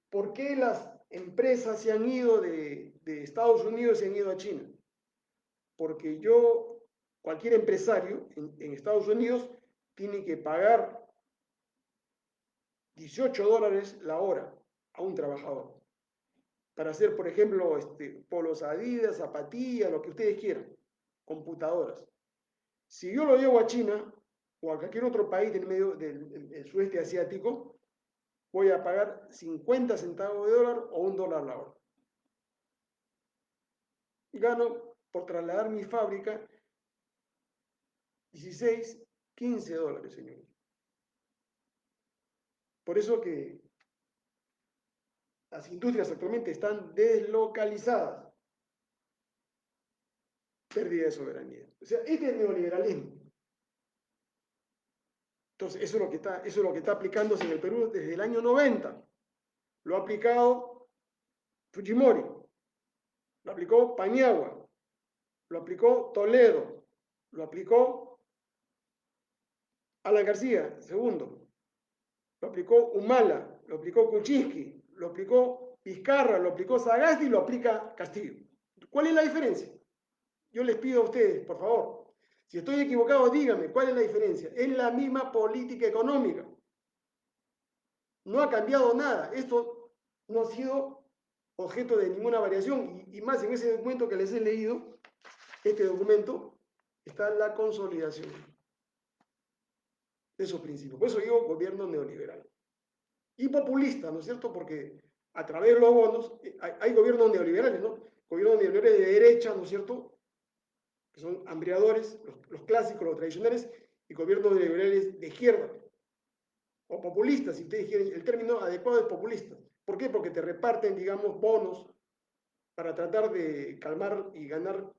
A: ¿Por qué las empresas se han ido de Estados Unidos y se han ido a China? Porque cualquier empresario en Estados Unidos tiene que pagar $18 la hora a un trabajador para hacer, por ejemplo, polos Adidas, zapatillas, lo que ustedes quieran, computadoras. Si yo lo llevo a China o a cualquier otro país del medio del sudeste asiático, voy a pagar 50 centavos de dólar o $1 la hora. Y gano por trasladar mi fábrica 16, $15, señores. Por eso que las industrias actualmente están deslocalizadas. Pérdida de soberanía. O sea, este es el neoliberalismo. Entonces, eso es lo que está aplicándose en el Perú desde el año 90. Lo ha aplicado Fujimori, lo aplicó Paniagua, lo aplicó Toledo, lo aplicó Alan García, segundo, lo aplicó Humala, lo aplicó Kuczynski, lo aplicó Vizcarra, lo aplicó Sagasti y lo aplica Castillo. ¿Cuál es la diferencia? Yo les pido a ustedes, por favor, si estoy equivocado, díganme, ¿cuál es la diferencia? Es la misma política económica. No ha cambiado nada. Esto no ha sido objeto de ninguna variación. Y más en ese documento que les he leído, este documento, está la consolidación de esos principios. Por eso digo gobierno neoliberal. Y populista, ¿no es cierto? Porque a través de los bonos hay gobiernos neoliberales, ¿no? Gobiernos neoliberales de derecha, ¿no es cierto? Que son hambriadores, los clásicos, los tradicionales, y gobiernos neoliberales de izquierda, o populistas, si ustedes quieren, el término adecuado es populista. ¿Por qué? Porque te reparten, digamos, bonos para tratar de calmar y ganar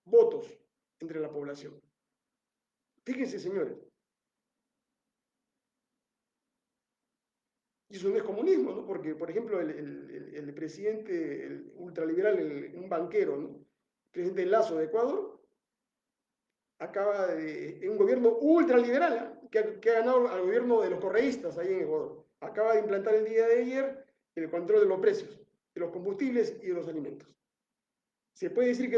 A: votos entre la población. Fíjense, señores, y eso no es comunismo, ¿no? Porque, por ejemplo, el presidente el ultraliberal, un banquero, ¿no? El presidente Lazo de Ecuador, acaba de, en un gobierno ultraliberal, ¿eh? Que ha ganado al gobierno de los correístas ahí en Ecuador. Acaba de implantar el día de ayer el control de los precios, de los combustibles y de los alimentos. ¿Se puede decir que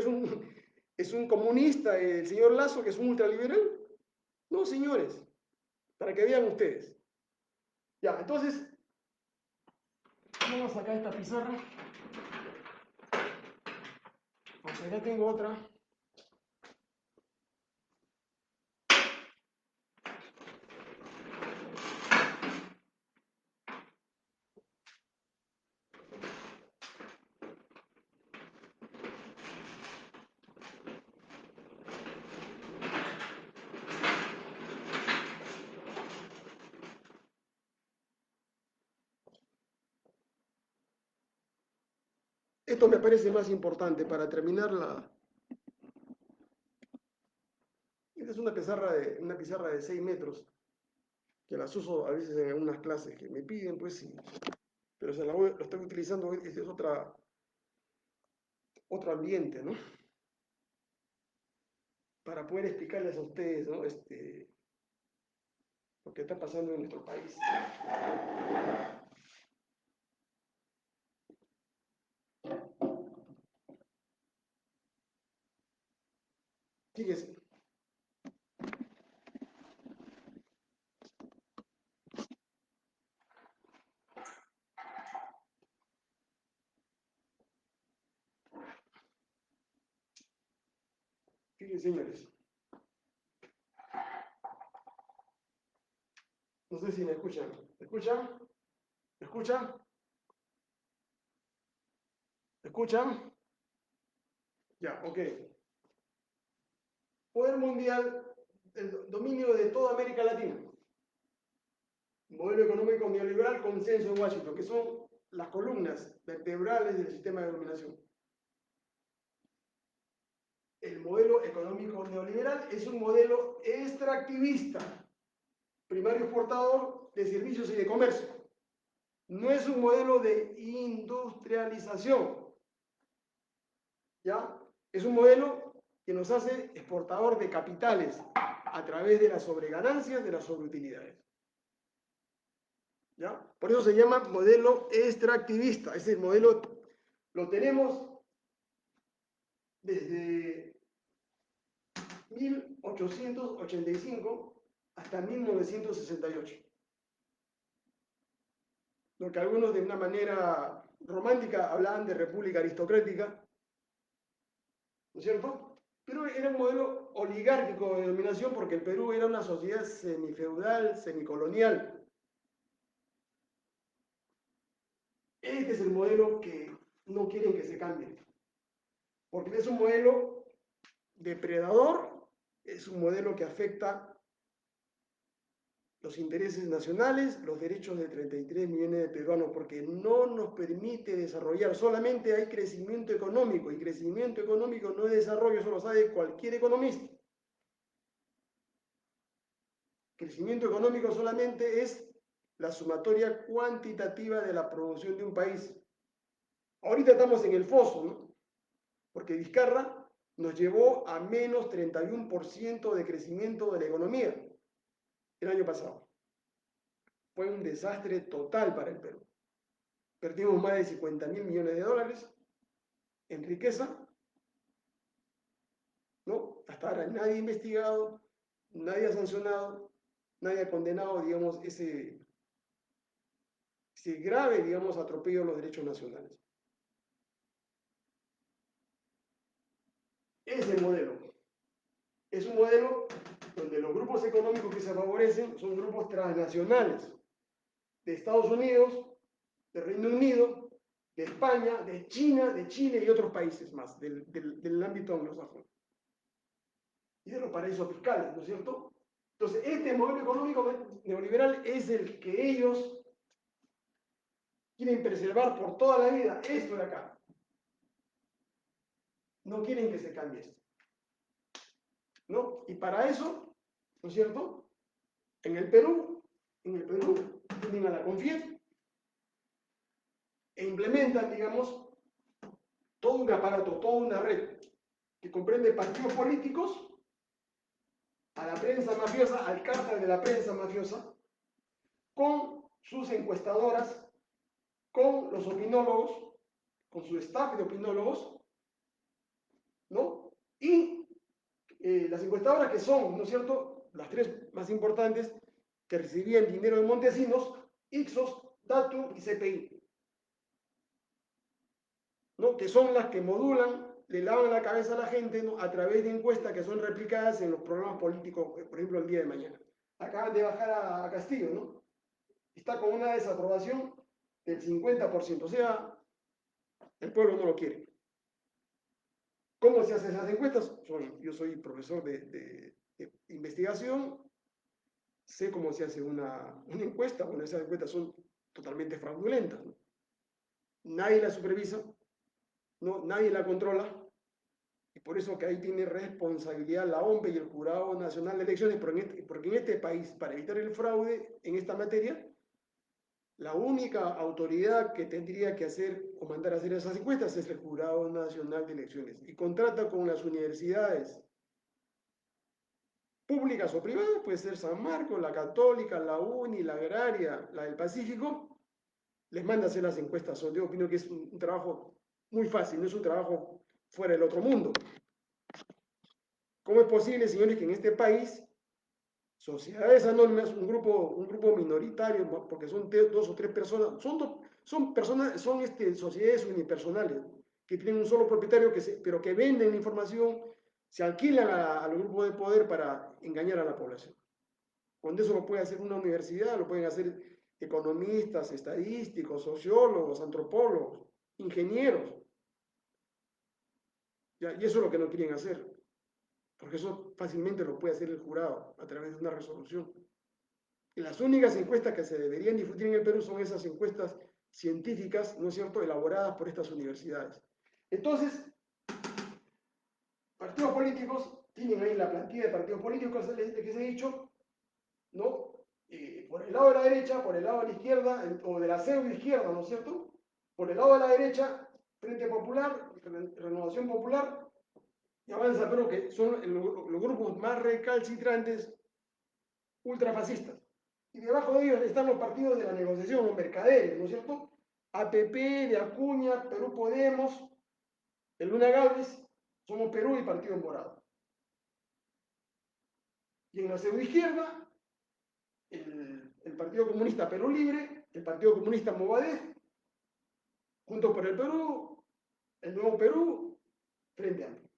A: es un comunista el señor Lazo, que es un ultraliberal? No, señores, para que vean ustedes. Ya, entonces, vamos a sacar esta pizarra. Pues acá tengo otra. Esto me parece más importante para terminar la... Esta es una pizarra de 6 metros, que las uso a veces en algunas clases que me piden, pues sí. Pero lo estoy utilizando, este es otro ambiente, ¿no? Para poder explicarles a ustedes, ¿no? Lo que está pasando en nuestro país. Fíjense. Fíjense, señores. No sé si me escuchan. ¿Me escuchan? ¿Me escuchan? ¿Me escuchan? Ya, ok. poder mundial, el dominio de toda América Latina. Modelo económico neoliberal, consenso en Washington, que son las columnas vertebrales del sistema de dominación. El modelo económico neoliberal es un modelo extractivista, primario exportador de servicios y de comercio. No es un modelo de industrialización, ¿ya? Es un modelo que nos hace exportador de capitales a través de las sobreganancias, de las sobreutilidades. ¿Ya? Por eso se llama modelo extractivista. Ese modelo lo tenemos desde 1885 hasta 1968. Lo que algunos de una manera romántica hablaban de república aristocrática, ¿no es cierto? Pero era un modelo oligárquico de dominación porque el Perú era una sociedad semifeudal, semicolonial. Este es el modelo que no quieren que se cambie, porque es un modelo depredador, es un modelo que afecta los intereses nacionales, los derechos de 33 millones de peruanos, porque no nos permite desarrollar, solamente hay crecimiento económico, y crecimiento económico no es desarrollo, eso lo sabe cualquier economista. Crecimiento económico solamente es la sumatoria cuantitativa de la producción de un país. Ahorita estamos en el foso, ¿no? Porque Vizcarra nos llevó a menos 31% de crecimiento de la economía el año pasado. Fue un desastre total para el Perú. Perdimos más de 50.000 millones de dólares en riqueza, ¿no? Hasta ahora nadie ha investigado, nadie ha sancionado, nadie ha condenado, digamos, ese grave, digamos, atropello a los derechos nacionales. Ese modelo es un modelo donde los grupos económicos que se favorecen son grupos transnacionales de Estados Unidos, de Reino Unido, de España, de China, de Chile y otros países más del ámbito anglosajón. Y de los paraísos fiscales, ¿no es cierto? Entonces, este modelo económico neoliberal es el que ellos quieren preservar por toda la vida, esto de acá. No quieren que se cambie esto, ¿no? Y para eso, ¿no es cierto? En el Perú tienen a la CONFIEP e implementan, digamos, todo un aparato, toda una red que comprende partidos políticos, a la prensa mafiosa, al cártel de la prensa mafiosa, con sus encuestadoras, con los opinólogos, con su staff de opinólogos, ¿no? Y las encuestadoras que son, ¿no es cierto?, las tres más importantes, que recibían dinero de Montesinos, Ipsos, Datum y CPI, ¿no? Que son las que modulan, le lavan la cabeza a la gente, ¿no?, a través de encuestas que son replicadas en los programas políticos, por ejemplo, el día de mañana. Acaban de bajar a Castillo, ¿no? Está con una desaprobación del 50%, o sea, el pueblo no lo quiere. ¿Cómo se hacen esas encuestas? Yo soy profesor de investigación, sé cómo se hace una encuesta. Bueno, esas encuestas son totalmente fraudulentas, ¿no? Nadie la supervisa, ¿no? Nadie la controla, y por eso que ahí tiene responsabilidad la OMPE y el Jurado Nacional de Elecciones, porque en este país, para evitar el fraude en esta materia, la única autoridad que tendría que hacer o mandar a hacer esas encuestas es el Jurado Nacional de Elecciones, y contrata con las universidades públicas o privadas, puede ser San Marcos, la Católica, la UNI, la Agraria, la del Pacífico, les manda a hacer las encuestas. Yo opino que es un trabajo muy fácil, no es un trabajo fuera del otro mundo. ¿Cómo es posible, señores, que en este país sociedades anónimas, un grupo minoritario, porque son dos o tres personas, son personas, son sociedades unipersonales que tienen un solo propietario, pero que venden la información, se alquilan al grupo de poder para engañar a la población? Cuando eso lo puede hacer una universidad, lo pueden hacer economistas, estadísticos, sociólogos, antropólogos, ingenieros. ¿Ya? Y eso es lo que no quieren hacer. porque eso fácilmente lo puede hacer el jurado a través de una resolución. Y las únicas encuestas que se deberían difundir en el Perú son esas encuestas científicas, ¿no es cierto?, elaboradas por estas universidades. Entonces, partidos políticos, tienen ahí la plantilla de partidos políticos que se ha dicho, ¿no? Por el lado de la derecha, por el lado de la izquierda, o de la pseudo izquierda, ¿no es cierto? Por el lado de la derecha, Frente Popular, Renovación Popular, y Avanza Perú, que son los grupos más recalcitrantes ultrafascistas. Y debajo de ellos están los partidos de la negociación, los mercaderes, ¿no es cierto? APP, de Acuña, Perú Podemos, el Luna Galvez, Somos Perú y Partido Morado. Y en la pseudoizquierda, el Partido Comunista Perú Libre, el Partido Comunista Movadef, Juntos por el Perú, el Nuevo Perú, Frente Amplio.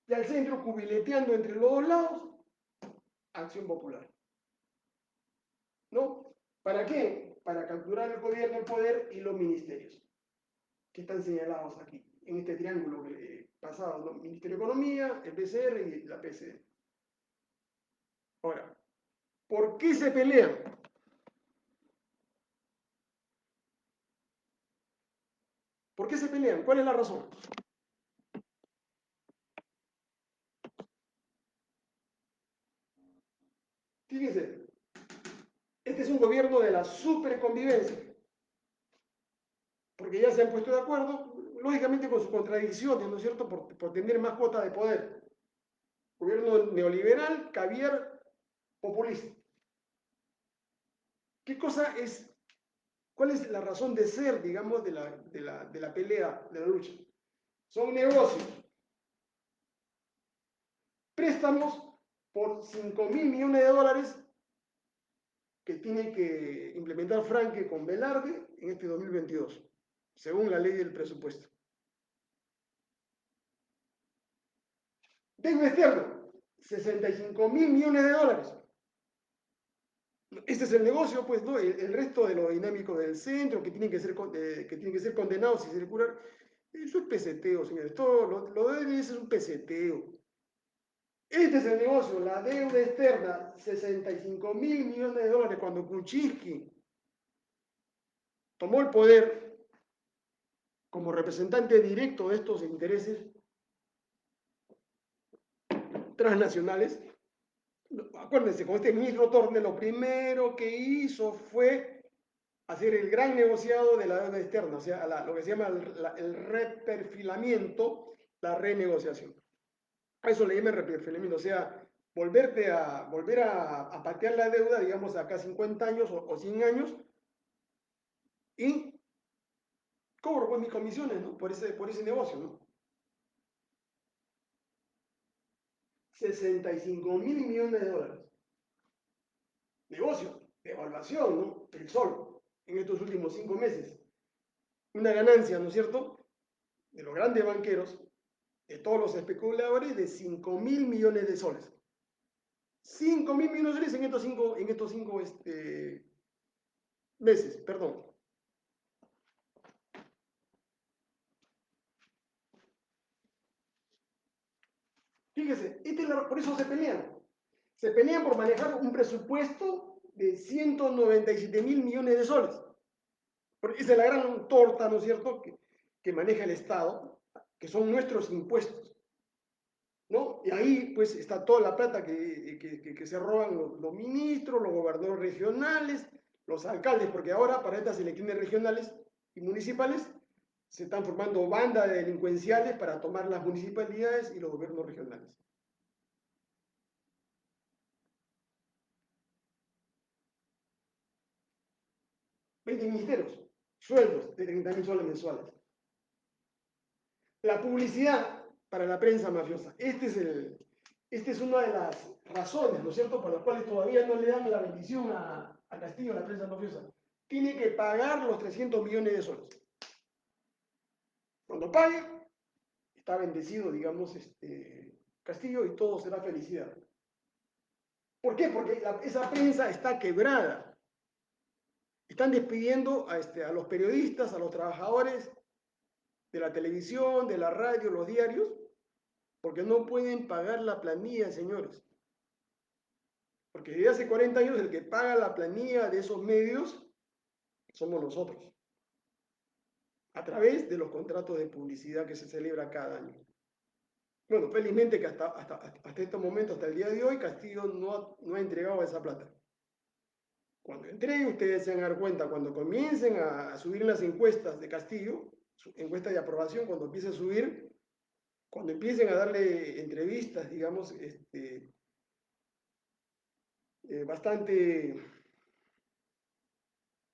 A: Y al centro, cubileteando entre los dos lados, Acción Popular. ¿No? ¿Para qué? Para capturar el gobierno, el poder y los ministerios, que están señalados aquí, en este triángulo pasado, ¿no? Ministerio de Economía, el PCR y la PCD. Ahora, ¿por qué se pelean? ¿Por qué se pelean? ¿Cuál es la razón? Fíjense, este es un gobierno de la superconvivencia, porque ya se han puesto de acuerdo, lógicamente con sus contradicciones, ¿no es cierto?, por tener más cuota de poder. Gobierno neoliberal, caviar, populista. ¿Qué cosa es, cuál es la razón de ser, digamos, de la pelea, de la lucha? Son negocios. Préstamos por 5.000 millones de dólares que tiene que implementar Franque con Velarde en este 2022, según la ley del presupuesto. Deuda externo, 65.000 millones de dólares. Este es el negocio, pues, ¿no? El resto de lo dinámico del centro, que tienen que ser condenados y circular, eso es peseteo, señores. Todo lo de hoy es un peseteo. Este es el negocio, la deuda externa, 65.000 millones de dólares, cuando Kuczynski tomó el poder como representante directo de estos intereses transnacionales. Acuérdense, con este ministro Torne, lo primero que hizo fue hacer el gran negociado de la deuda externa, o sea, lo que se llama el reperfilamiento, la renegociación. A eso le llaman reperfilamiento, o sea, volver a patear la deuda, digamos, acá 50 años o 100 años, y cobro pues mis comisiones, ¿no? Por ese negocio, ¿no? 65.000 millones de dólares. Negocio, devaluación, ¿no? El sol, en estos últimos 5 meses. Una ganancia, ¿no es cierto?, de los grandes banqueros, de todos los especuladores, de 5.000 millones de soles. 5.000 millones de soles en estos cinco meses, perdón. Fíjese, por eso se pelean. Se pelean por manejar un presupuesto de 197.000 millones de soles. Porque esa es la gran torta, ¿no es cierto?, que maneja el Estado, que son nuestros impuestos, ¿no? Y ahí pues está toda la plata que se roban los ministros, los gobernadores regionales, los alcaldes, porque ahora para estas elecciones regionales y municipales se están formando bandas de delincuenciales para tomar las municipalidades y los gobiernos regionales. 20 ministerios, sueldos de 30.000 soles mensuales. La publicidad para la prensa mafiosa. Esta es una de las razones, ¿no es cierto?, por las cuales todavía no le dan la bendición a Castillo, a la prensa mafiosa. Tiene que pagar los 300 millones de soles. Cuando pague, está bendecido, digamos, Castillo, y todo será felicidad. ¿Por qué? Porque esa prensa está quebrada. Están despidiendo a los periodistas, a los trabajadores de la televisión, de la radio, los diarios, porque no pueden pagar la planilla, señores. Porque desde hace 40 años el que paga la planilla de esos medios somos nosotros, a través de los contratos de publicidad que se celebra cada año. Bueno, felizmente que hasta este momento, hasta el día de hoy, Castillo no ha entregado esa plata. Cuando entregue, ustedes se van a dar cuenta, cuando comiencen a subir las encuestas de Castillo, encuestas de aprobación, cuando empiece a subir, cuando empiecen a darle entrevistas, digamos, bastante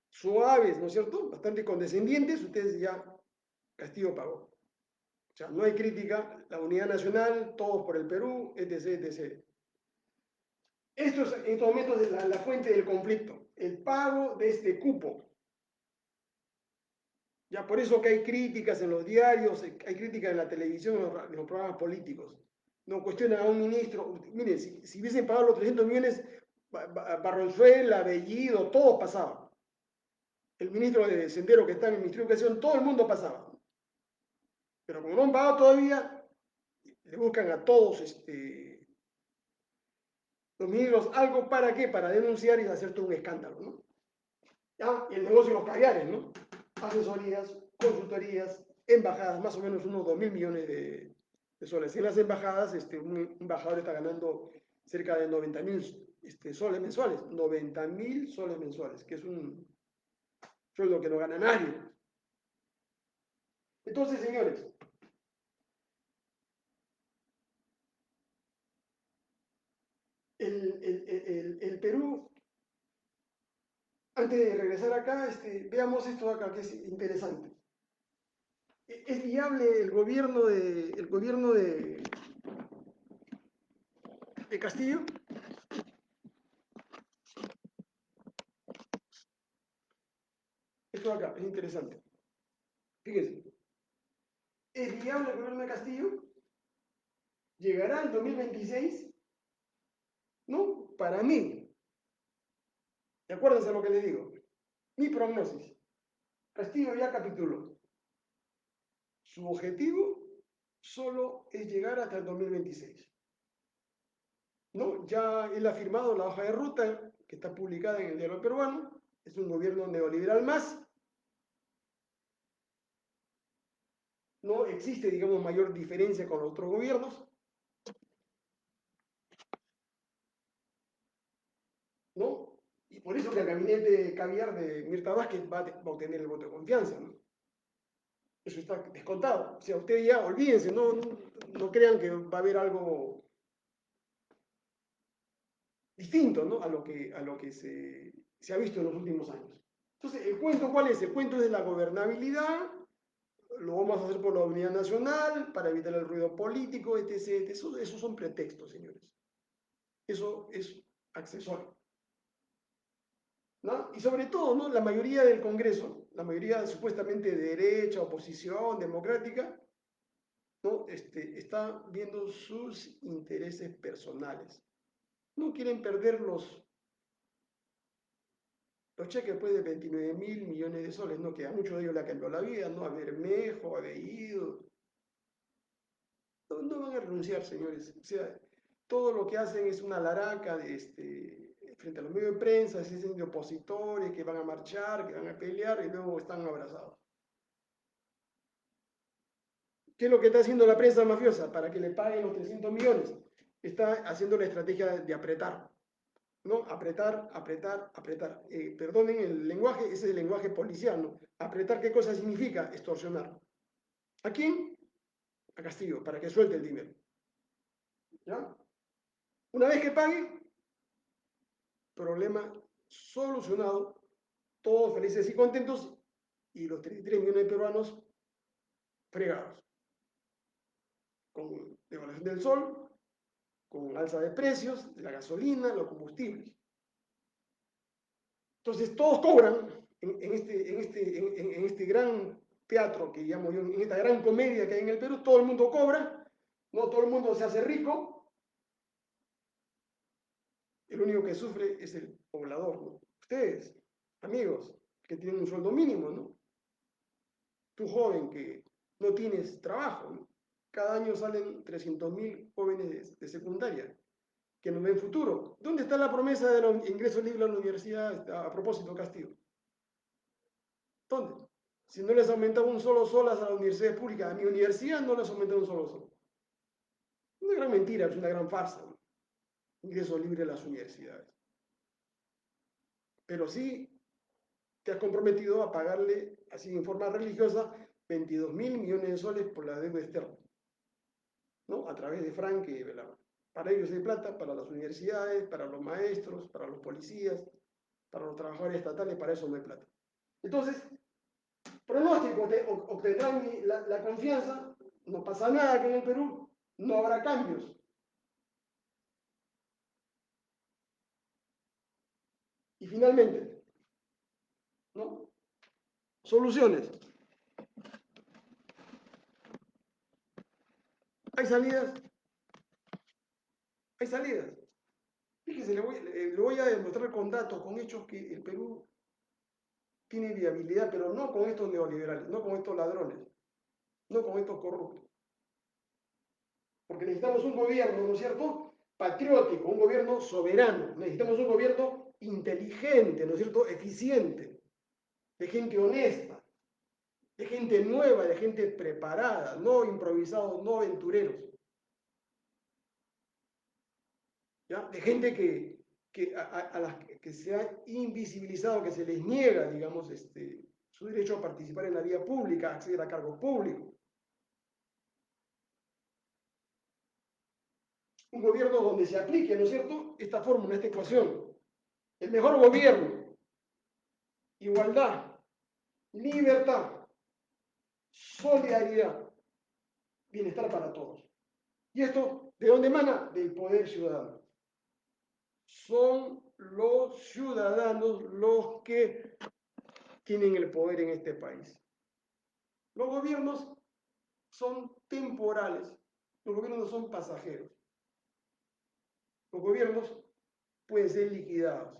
A: suaves, ¿no es cierto? Bastante condescendientes, ustedes ya, Castillo pagó. O sea, no hay crítica, la unidad nacional, todos por el Perú, etc., etc. Esto es en estos momentos la fuente del conflicto, el pago de este cupo. Ya por eso que hay críticas en los diarios, hay críticas en la televisión, en los programas políticos. No cuestionan a un ministro. Miren, si hubiesen pagado los 300 millones, Barronzuela, Bellido, todos pasaban. El ministro de Sendero que está en el Ministerio de Educación, todo el mundo pasaba. Pero como no han pagado todavía, le buscan a todos los ministros algo para qué, para denunciar y hacer todo un escándalo, ¿no? ¿Ya? Y el negocio de los caviares, ¿no? Asesorías, consultorías, embajadas, más o menos unos 2.000 millones de soles. En las embajadas, un embajador está ganando cerca de 90.000 soles mensuales. 90.000 soles mensuales, que es un sueldo que no gana nadie. Entonces, señores, el Perú, antes de regresar acá, veamos esto de acá, que es interesante. ¿Es viable el gobierno de Castillo? Esto de acá es interesante. Fíjense, ¿es viable el gobierno de Castillo? ¿Llegará el 2026? No, para mí, y acuérdense lo que les digo, mi prognosis, Castillo ya capituló. Su objetivo solo es llegar hasta el 2026. ¿No? Ya él ha firmado la hoja de ruta que está publicada en el diario peruano, es un gobierno neoliberal más, no existe, digamos, mayor diferencia con los otros gobiernos, ¿no? Y por eso que el gabinete caviar de Mirta Vázquez va a obtener el voto de confianza, ¿no? Eso está descontado. O sea, ustedes ya olvídense, no crean que va a haber algo distinto, ¿no? a lo que se ha visto en los últimos años. Entonces, ¿el cuento cuál es? El cuento es de la gobernabilidad, lo vamos a hacer por la unidad nacional, para evitar el ruido político, etc. Esos son pretextos, señores. Eso es accesorio. ¿No? Y sobre todo, ¿no? La mayoría del Congreso, la mayoría supuestamente de derecha, oposición, democrática, ¿no? Está viendo sus intereses personales. No quieren perder los cheques pues, de 29.000 millones de soles, ¿no? Que a muchos de ellos le ha cambiado la vida, ¿no? A Bermejo, a Bellido. No van a renunciar, señores. O sea, todo lo que hacen es una laraca frente a los medios de prensa, se dicen de opositores que van a marchar, que van a pelear y luego están abrazados. ¿Qué es lo que está haciendo la prensa mafiosa? Para que le paguen los 300 millones. Está haciendo la estrategia de apretar. ¿No? Apretar, apretar, apretar. Perdonen el lenguaje, ese es el lenguaje policial, ¿no? Apretar, ¿qué cosa significa? Extorsionar. ¿A quién? A Castillo, para que suelte el dinero. ¿Ya? Una vez que pague, problema solucionado, todos felices y contentos, y los 33 millones de peruanos fregados, con devaluación del sol, con alza de precios, de la gasolina, los combustibles. Entonces todos cobran en este gran teatro que llamo yo, en esta gran comedia que hay en el Perú, todo el mundo cobra, no todo el mundo se hace rico, el único que sufre es el poblador, ¿no? Ustedes, amigos, que tienen un sueldo mínimo, ¿no? Tú joven que no tienes trabajo, ¿no? cada año salen 300.000 jóvenes de secundaria que no ven futuro. ¿Dónde está la promesa de los ingresos libres a la universidad a propósito, Castillo? ¿Dónde? Si no les aumentaba un solo solas a las universidades públicas, a mi universidad no les aumentaba un solo sol. Una gran mentira, es una gran farsa, ¿no? Ingreso libre a las universidades. Pero sí te has comprometido a pagarle, así en forma religiosa, 22.000 millones de soles por la deuda externa, ¿no? A través de Frank y Velarde. Para ellos hay plata, para las universidades, para los maestros, para los policías, para los trabajadores estatales, para eso no hay plata. Entonces, pronóstico, obtendrán la confianza, no pasa nada que en el Perú no habrá cambios. Y finalmente, ¿no? Soluciones. ¿Hay salidas? Hay salidas. Fíjese, le voy a demostrar con datos, con hechos, que el Perú tiene viabilidad, pero no con estos neoliberales, no con estos ladrones, no con estos corruptos. Porque necesitamos un gobierno, ¿no es cierto?, patriótico, un gobierno soberano. Necesitamos un gobierno inteligente, ¿no es cierto?, eficiente, de gente honesta, de gente nueva, de gente preparada, no improvisados, no aventureros. ¿Ya? De gente a las que se ha invisibilizado, que se les niega, digamos, su derecho a participar en la vida pública, a acceder a cargos públicos. Un gobierno donde se aplique, ¿no es cierto?, esta fórmula, esta ecuación. El mejor gobierno, igualdad, libertad, solidaridad, bienestar para todos. ¿Y esto de dónde emana? Del poder ciudadano. Son los ciudadanos los que tienen el poder en este país. Los gobiernos son temporales, los gobiernos son pasajeros. Los gobiernos pueden ser liquidados,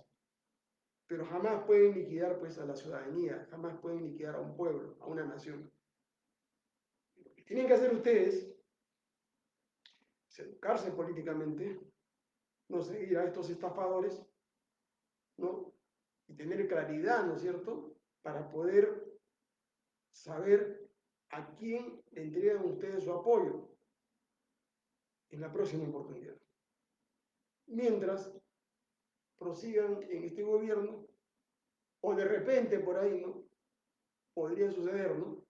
A: pero jamás pueden liquidar pues a la ciudadanía, jamás pueden liquidar a un pueblo, a una nación. Lo que tienen que hacer ustedes es educarse políticamente, no seguir a estos estafadores, ¿no? Y tener claridad, ¿no es cierto?, para poder saber a quién le entregan ustedes su apoyo en la próxima oportunidad. Mientras prosigan en este gobierno, o de repente por ahí, ¿no?, podría suceder, ¿no?,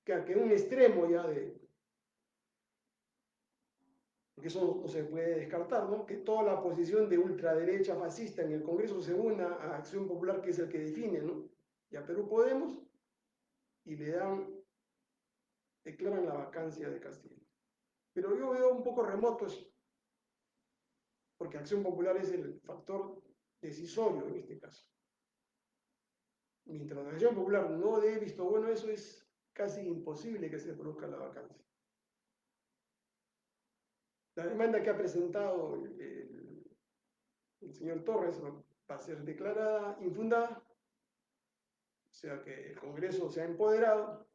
A: que un extremo ya porque eso no se puede descartar, ¿no?, que toda la posición de ultraderecha fascista en el Congreso se una a Acción Popular, que es el que define, ¿no?, y a Perú Podemos, y declaran la vacancia de Castillo. Pero yo veo un poco remoto eso, porque Acción Popular es el factor decisorio en este caso. Mientras la Acción Popular no dé visto bueno, eso es casi imposible que se produzca la vacancia. La demanda que ha presentado el señor Torres va a ser declarada infundada, o sea que el Congreso se ha empoderado,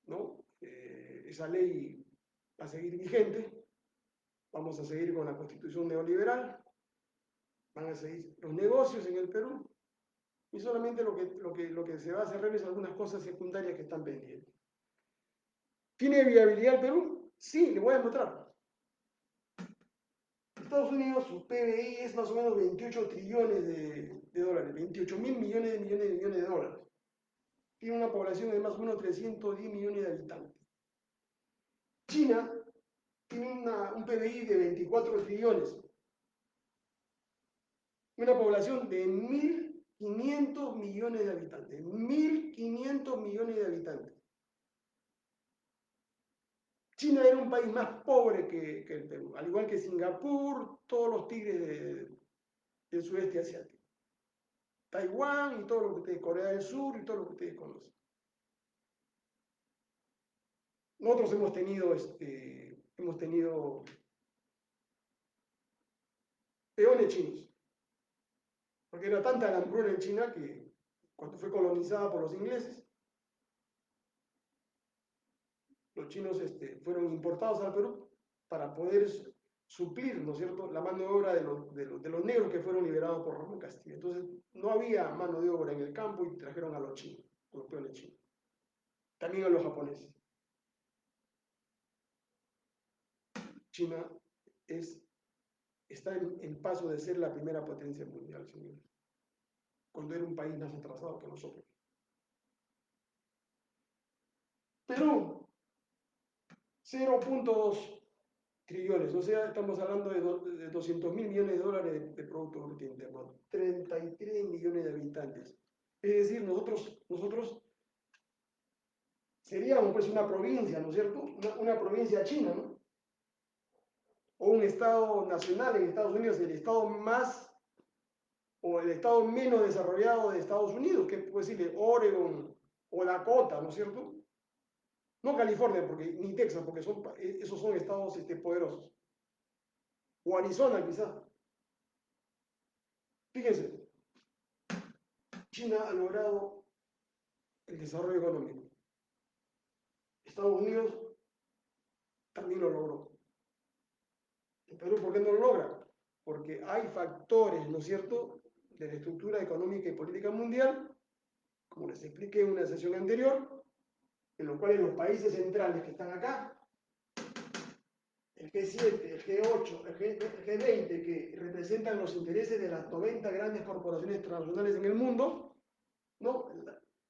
A: ¿no? Esa ley va a seguir vigente, vamos a seguir con la constitución neoliberal, van a seguir los negocios en el Perú, y solamente lo que se va a cerrar es algunas cosas secundarias que están pendientes. ¿Tiene viabilidad el Perú? Sí, le voy a demostrar. Estados Unidos, su PBI es más o menos 28 trillones de dólares, 28.000 millones de dólares. Tiene una población de más o menos 310 millones de habitantes. China tiene un PBI de 24 trillones, una población de 1.500 millones de habitantes. 1.500 millones de habitantes. China era un país más pobre que el Perú, al igual que Singapur, todos los tigres del sudeste asiático. Taiwán y todo lo que ustedes, Corea del Sur y todo lo que ustedes conocen. Nosotros hemos tenido peones chinos, porque era tanta la hambruna en China que cuando fue colonizada por los ingleses, los chinos fueron importados al Perú para poder suplir, ¿no es cierto?, la mano de obra de los negros que fueron liberados por Ramón Castillo. Entonces, no había mano de obra en el campo y trajeron a los chinos, a los peones chinos. También a los japoneses. China está en paso de ser la primera potencia mundial, señores, cuando era un país más atrasado que nosotros. Perú, 0.2 trillones, o sea, estamos hablando de 200.000 millones de dólares de Producto Bruto Interno, 33 millones de habitantes. Es decir, nosotros seríamos pues una provincia, ¿no es cierto? Una provincia china, ¿no? O un estado nacional en Estados Unidos, el estado más o el estado menos desarrollado de Estados Unidos, que puede decirle Oregon o Dakota, ¿no es cierto? No California, porque, ni Texas, porque esos son estados poderosos. O Arizona, quizá. Fíjense, China ha logrado el desarrollo económico. Estados Unidos también lo logró. ¿En Perú por qué no lo logra? Porque hay factores, ¿no es cierto?, de la estructura económica y política mundial, como les expliqué en una sesión anterior, en los cuales los países centrales que están acá, el G7, el G8, el G20, que representan los intereses de las 90 grandes corporaciones transnacionales en el mundo, ¿no?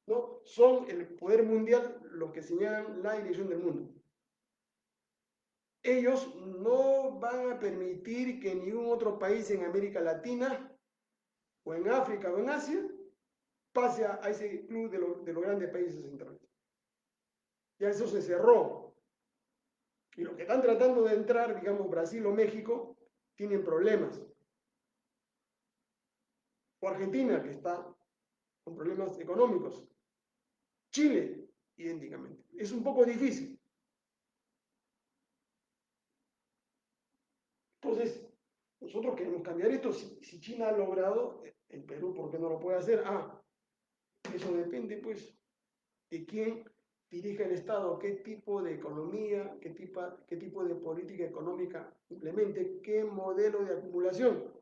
A: ¿No? Son el poder mundial los que señalan la dirección del mundo. Ellos no van a permitir que ningún otro país en América Latina o en África o en Asia pase a ese club de los grandes países centrales. Ya eso se cerró. Y los que están tratando de entrar, digamos Brasil o México, tienen problemas. O Argentina, que está con problemas económicos. Chile, idénticamente. Es un poco difícil. Entonces, nosotros queremos cambiar esto. Si China ha logrado, el Perú, ¿por qué no lo puede hacer? Eso depende, pues, de quién dirige el Estado, qué tipo de economía, qué tipo de política económica implemente, qué modelo de acumulación.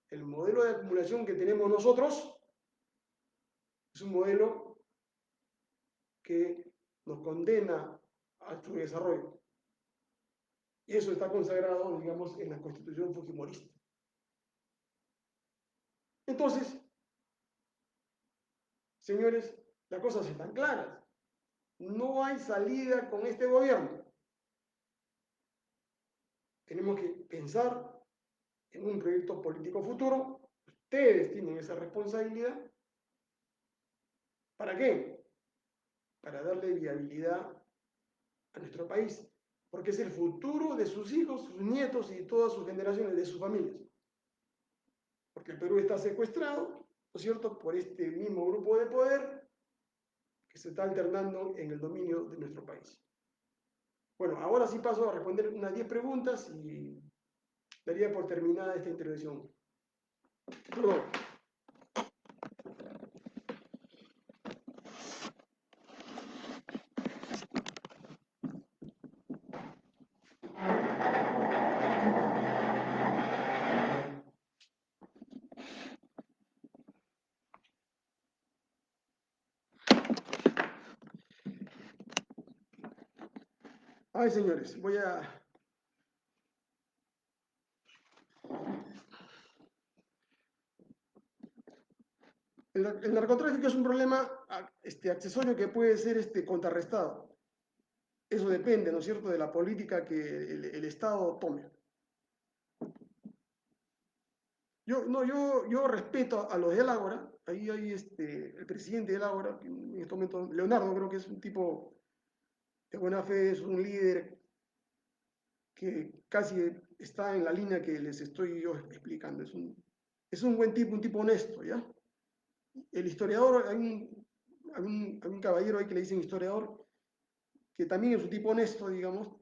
A: El modelo de acumulación que tenemos nosotros es un modelo que nos condena a su desarrollo. Y eso está consagrado, digamos, en la Constitución fujimorista. Entonces, señores, las cosas están claras. No hay salida con este gobierno. Tenemos que pensar en un proyecto político futuro. Ustedes tienen esa responsabilidad. ¿Para qué? Para darle viabilidad a nuestro país, porque es el futuro de sus hijos, sus nietos y todas sus generaciones, de sus familias. Porque el Perú está secuestrado, ¿no es cierto?, por este mismo grupo de poder que se está alternando en el dominio de nuestro país. Bueno, ahora sí paso a responder unas 10 preguntas y daría por terminada esta intervención. Perdón. Ay, señores, voy a... El narcotráfico es un problema accesorio que puede ser contrarrestado. Eso depende, ¿no es cierto?, de la política que el Estado tome. Yo respeto a los de El Ágora. Ahí hay el presidente de El Ágora, que en este momento, Leonardo, creo que es un tipo de buena fe, es un líder que casi está en la línea que les estoy yo explicando. Es un buen tipo, un tipo honesto, ¿ya? El historiador, hay un caballero ahí que le dicen historiador, que también es un tipo honesto, digamos,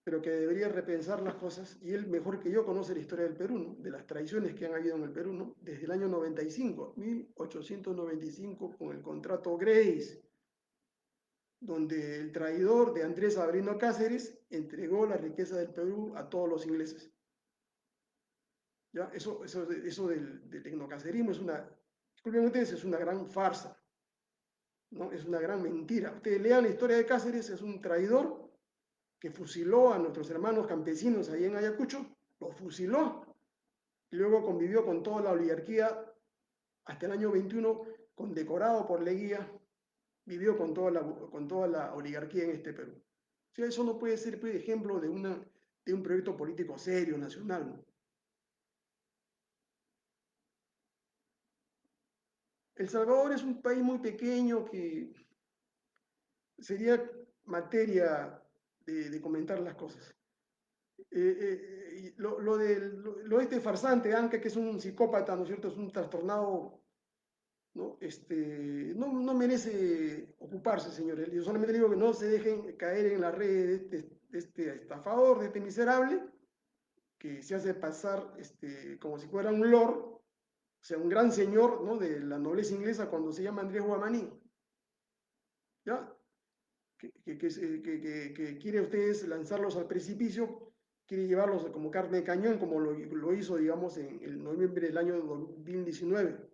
A: pero que debería repensar las cosas, y él mejor que yo conoce la historia del Perú, ¿no?, de las traiciones que han habido en el Perú, ¿no?, desde el año 95, 1895, con el contrato Grace, donde el traidor de Andrés Avelino Cáceres entregó la riqueza del Perú a todos los ingleses. ¿Ya? Eso del tecnocacerismo es una, disculpen ustedes, es una gran farsa, ¿no? Es una gran mentira. Ustedes lean la historia de Cáceres, es un traidor que fusiló a nuestros hermanos campesinos ahí en Ayacucho, los fusiló, y luego convivió con toda la oligarquía hasta el año 21, condecorado por Leguía, vivió con toda la oligarquía en este Perú. O sea, eso no puede ser pues, ejemplo de un proyecto político serio, nacional, ¿no? El Salvador es un país muy pequeño que sería materia de comentar las cosas. Lo este farsante, Anca, que es un psicópata, ¿no es cierto? Es un trastornado, ¿no? No merece ocuparse, señores. Yo solamente digo que no se dejen caer en la red de este estafador, de este miserable, que se hace pasar como si fuera un lord, o sea, un gran señor, ¿no? De la nobleza inglesa cuando se llama Andrés Guamaní, ¿ya? Que quiere ustedes lanzarlos al precipicio, quiere llevarlos como carne de cañón, como lo hizo, digamos, en el noviembre del año 2019,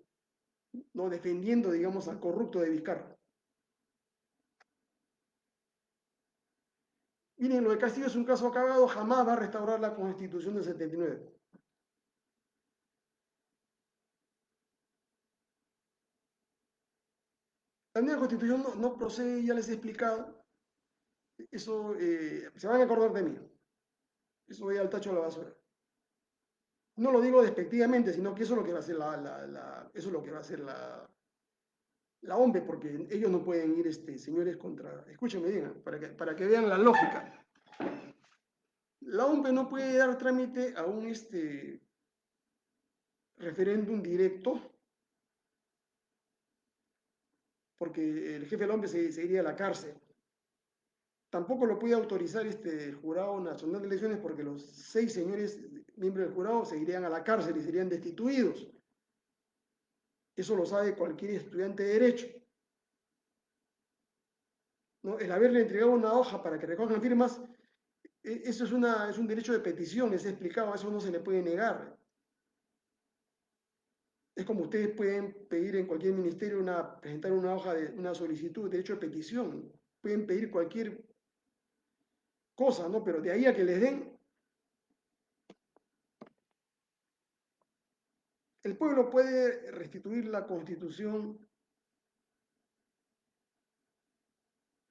A: ¿no? Defendiendo, digamos, al corrupto de Vizcarra. Miren, lo de Castillo es un caso acabado, jamás va a restaurar la Constitución del 79. La nueva Constitución no procede, ya les he explicado, eso se van a acordar de mí, eso voy al tacho de la basura. No lo digo despectivamente, sino que eso es lo que va a ser eso es lo que va a ser la OMPE, porque ellos no pueden ir, señores, contra, escúchenme bien, para que vean la lógica. La OMPE no puede dar trámite a un referéndum directo, porque el jefe de la OMPE se iría a la cárcel. Tampoco lo puede autorizar el Jurado Nacional de Elecciones, porque los 6 señores miembros del jurado se irían a la cárcel y serían destituidos. Eso lo sabe cualquier estudiante de Derecho. ¿No? El haberle entregado una hoja para que recojan firmas, eso es un derecho de petición, les he explicado, eso no se le puede negar. Es como ustedes pueden pedir en cualquier ministerio presentar una hoja de una solicitud, de derecho de petición. Pueden pedir cualquier cosa, ¿no? Pero de ahí a que les den, el pueblo puede restituir la constitución,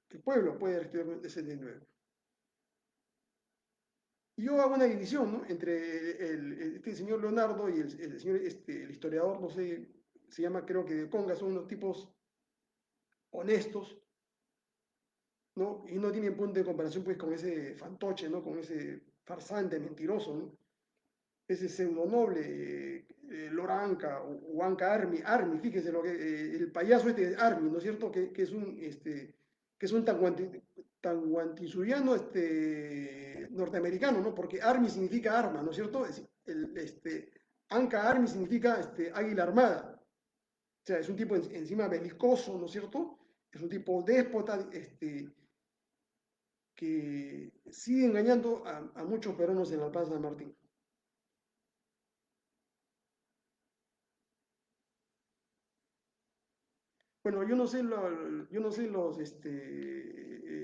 A: el pueblo puede restituir el 79. Y yo hago una división, ¿no? Entre este señor Leonardo y el señor, el historiador, no sé, se llama creo que de Conga, son unos tipos honestos, ¿no? Y no tienen punto de comparación pues con ese fantoche, ¿no? Con ese farsante mentiroso, ¿no? Ese pseudonoble Loranca o Anca Army, fíjese lo que, el payaso este Army, ¿no es cierto? Que es un tanguantisuyano norteamericano, ¿no? Porque Army significa arma, ¿no es cierto? Anca Army significa águila armada. O sea, es un tipo encima belicoso, ¿no es cierto? Es un tipo déspota, que sigue engañando a muchos peruanos en La Paz San Martín. Bueno, yo no sé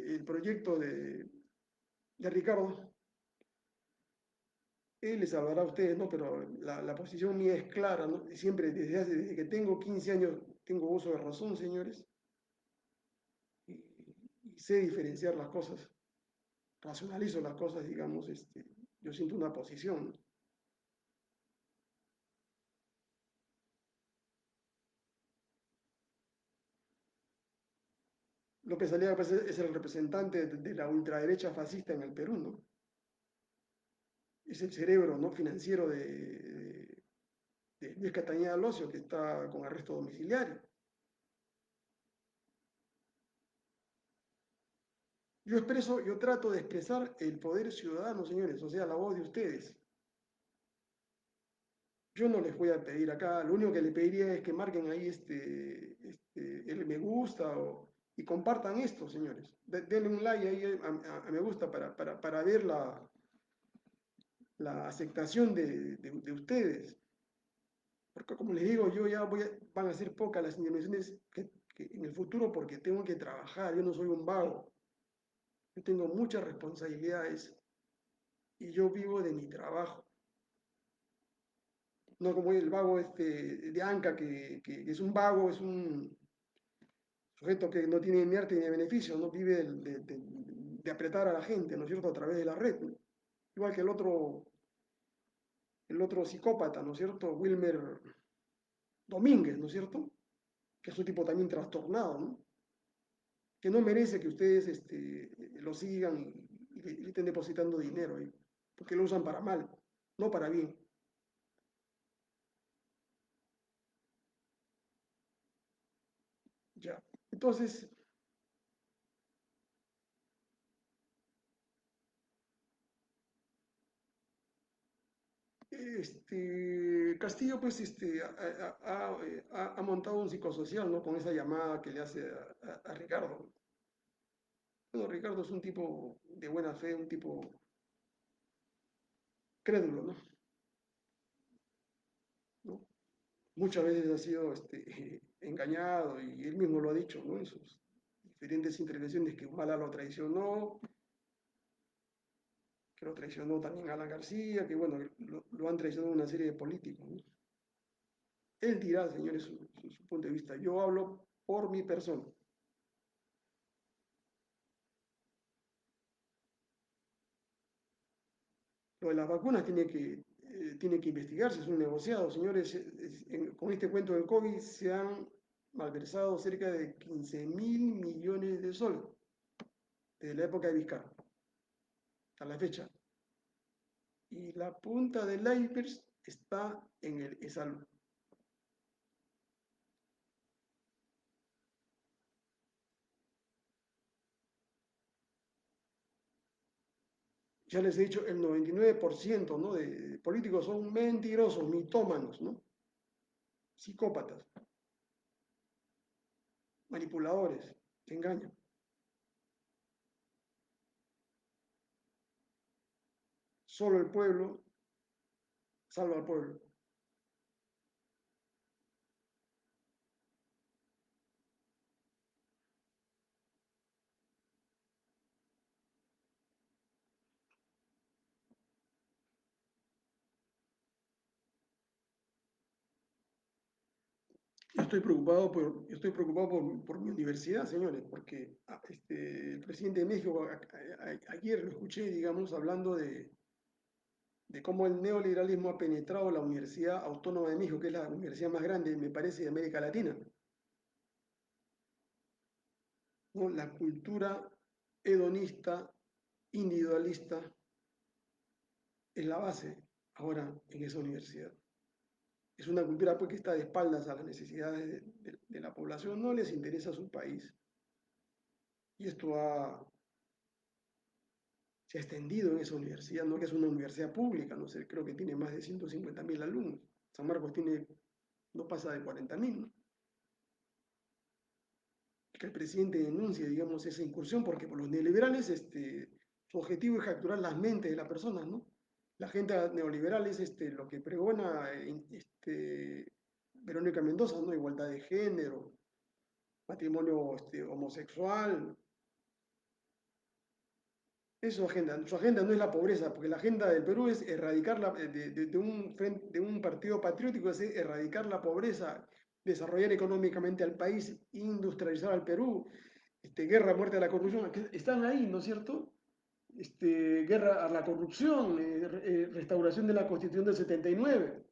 A: el proyecto de Ricardo. Él les hablará a ustedes, ¿no? Pero la posición mía es clara, ¿no? Siempre, desde que tengo 15 años, tengo uso de razón, señores, y, y sé diferenciar las cosas, racionalizo las cosas, digamos, yo siento una posición, ¿no? López Aliaga pues, es el representante de la ultraderecha fascista en el Perú, ¿no? Es el cerebro, ¿no? Financiero de Luis Castañeda Locio, que está con arresto domiciliario. Yo trato de expresar el poder ciudadano, señores, o sea, la voz de ustedes. Yo no les voy a pedir acá, lo único que le pediría es que marquen ahí el me gusta y compartan esto, señores. Denle un like ahí a me gusta para ver la aceptación de ustedes. Porque como les digo, van a ser pocas las intervenciones que en el futuro porque tengo que trabajar, yo no soy un vago, yo tengo muchas responsabilidades y yo vivo de mi trabajo. No como el vago de Anca, que es un vago, es un sujeto que no tiene ni arte ni beneficio, no vive de apretar a la gente, ¿no es cierto?, a través de la red, ¿no? Igual que el otro psicópata, ¿no es cierto?, Wilmer Domínguez, ¿no es cierto?, que es un tipo también trastornado, ¿no?, que no merece que ustedes lo sigan y le estén depositando dinero ahí, porque lo usan para mal, no para bien. Ya. Entonces, Castillo, pues, ha montado un psicosocial, ¿no? Con esa llamada que le hace a Ricardo. Bueno, Ricardo es un tipo de buena fe, un tipo crédulo, ¿no? ¿No? Muchas veces ha sido engañado y él mismo lo ha dicho, ¿no? En sus diferentes intervenciones que Humala lo traicionó, que lo traicionó también Alan García, que bueno, lo han traicionado una serie de políticos, ¿no? Él dirá, señores, su punto de vista. Yo hablo por mi persona. Lo de las vacunas tiene que investigarse, es un negociado, señores. Con este cuento del COVID se han malversado cerca de 15.000 millones de soles desde la época de Vizcarra hasta la fecha. Y la punta del iceberg está en el ESALU. Ya les he dicho, el 99%, ¿no?, de políticos son mentirosos, mitómanos, ¿no? Psicópatas, manipuladores, se engañan. Solo el pueblo salva al pueblo. Yo estoy preocupado por mi universidad, señores, porque el presidente de México, ayer lo escuché, digamos, hablando de cómo el neoliberalismo ha penetrado la Universidad Autónoma de México, que es la universidad más grande, me parece, de América Latina, ¿no? La cultura hedonista, individualista, es la base ahora en esa universidad. Es una cultura pues, que está de espaldas a las necesidades de la población, no les interesa su país. Y esto se ha extendido en esa universidad, no que es una universidad pública, no sé, creo que tiene más de 150.000 alumnos. San Marcos no pasa de 40.000, ¿no? Que el presidente denuncie, digamos, esa incursión, porque por los neoliberales su objetivo es capturar las mentes de las personas, ¿no? La gente neoliberal es lo que pregona Verónica Mendoza, ¿no? Igualdad de género, matrimonio homosexual. Es su agenda. Su agenda no es la pobreza, porque la agenda del Perú es erradicar de un partido patriótico, es erradicar la pobreza, desarrollar económicamente al país, industrializar al Perú, guerra, muerte a la corrupción, que están ahí, ¿no es cierto? Guerra a la corrupción, restauración de la Constitución del 79,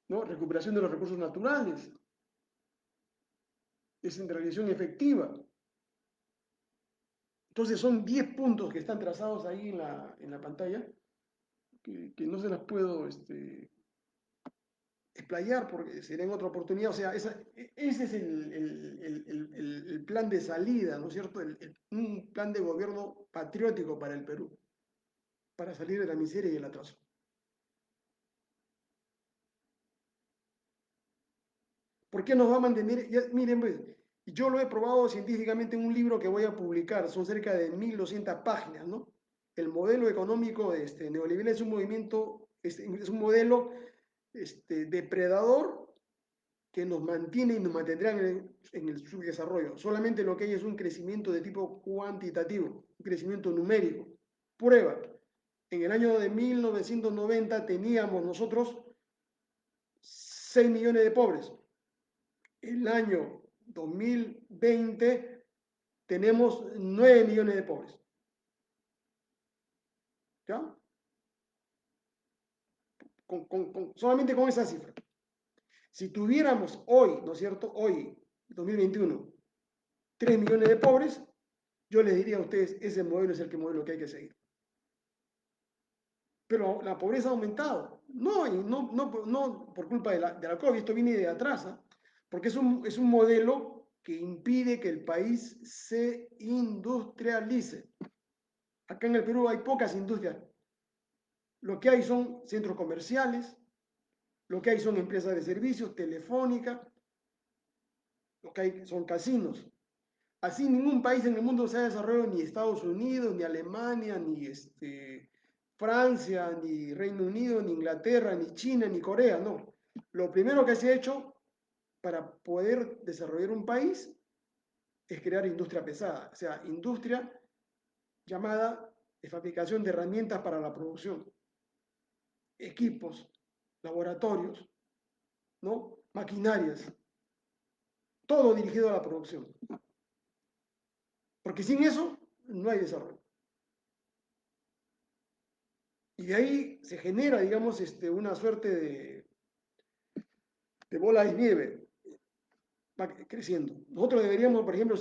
A: ¿no? Recuperación de los recursos naturales, descentralización efectiva. Entonces son 10 puntos que están trazados ahí en la pantalla, que no se las puedo explayar porque será en otra oportunidad. O sea, ese es el plan de salida, ¿no es cierto? Un plan de gobierno patriótico para el Perú, para salir de la miseria y el atraso. ¿Por qué nos va a mantener? Ya, miren, pues, yo lo he probado científicamente en un libro que voy a publicar, son cerca de 1200 páginas, ¿no? El modelo económico neoliberal es un movimiento, es un modelo depredador que nos mantiene y nos mantendrá en el subdesarrollo. Solamente lo que hay es un crecimiento de tipo cuantitativo, un crecimiento numérico. Prueba, en el año de 1990 teníamos nosotros 6 millones de pobres. El año 2020 tenemos 9 millones de pobres. ¿Ya? Solamente con esa cifra. Si tuviéramos hoy, ¿no es cierto? Hoy, 2021, 3 millones de pobres, yo les diría a ustedes, ese modelo es el modelo que hay que seguir. Pero la pobreza ha aumentado. No, y no por culpa de la COVID, esto viene de atrás, ¿eh? Porque es un modelo que impide que el país se industrialice. Acá en el Perú hay pocas industrias. Lo que hay son centros comerciales, lo que hay son empresas de servicios, telefónica, lo que hay son casinos. Así ningún país en el mundo se ha desarrollado, ni Estados Unidos, ni Alemania, ni Francia, ni Reino Unido, ni Inglaterra, ni China, ni Corea, no. Lo primero que se ha hecho para poder desarrollar un país es crear industria pesada, o sea, industria llamada de fabricación de herramientas para la producción, equipos, laboratorios, ¿no? Maquinarias, todo dirigido a la producción. Porque sin eso no hay desarrollo. Y de ahí se genera, digamos, una suerte de bola de nieve, va creciendo. Nosotros deberíamos, por ejemplo,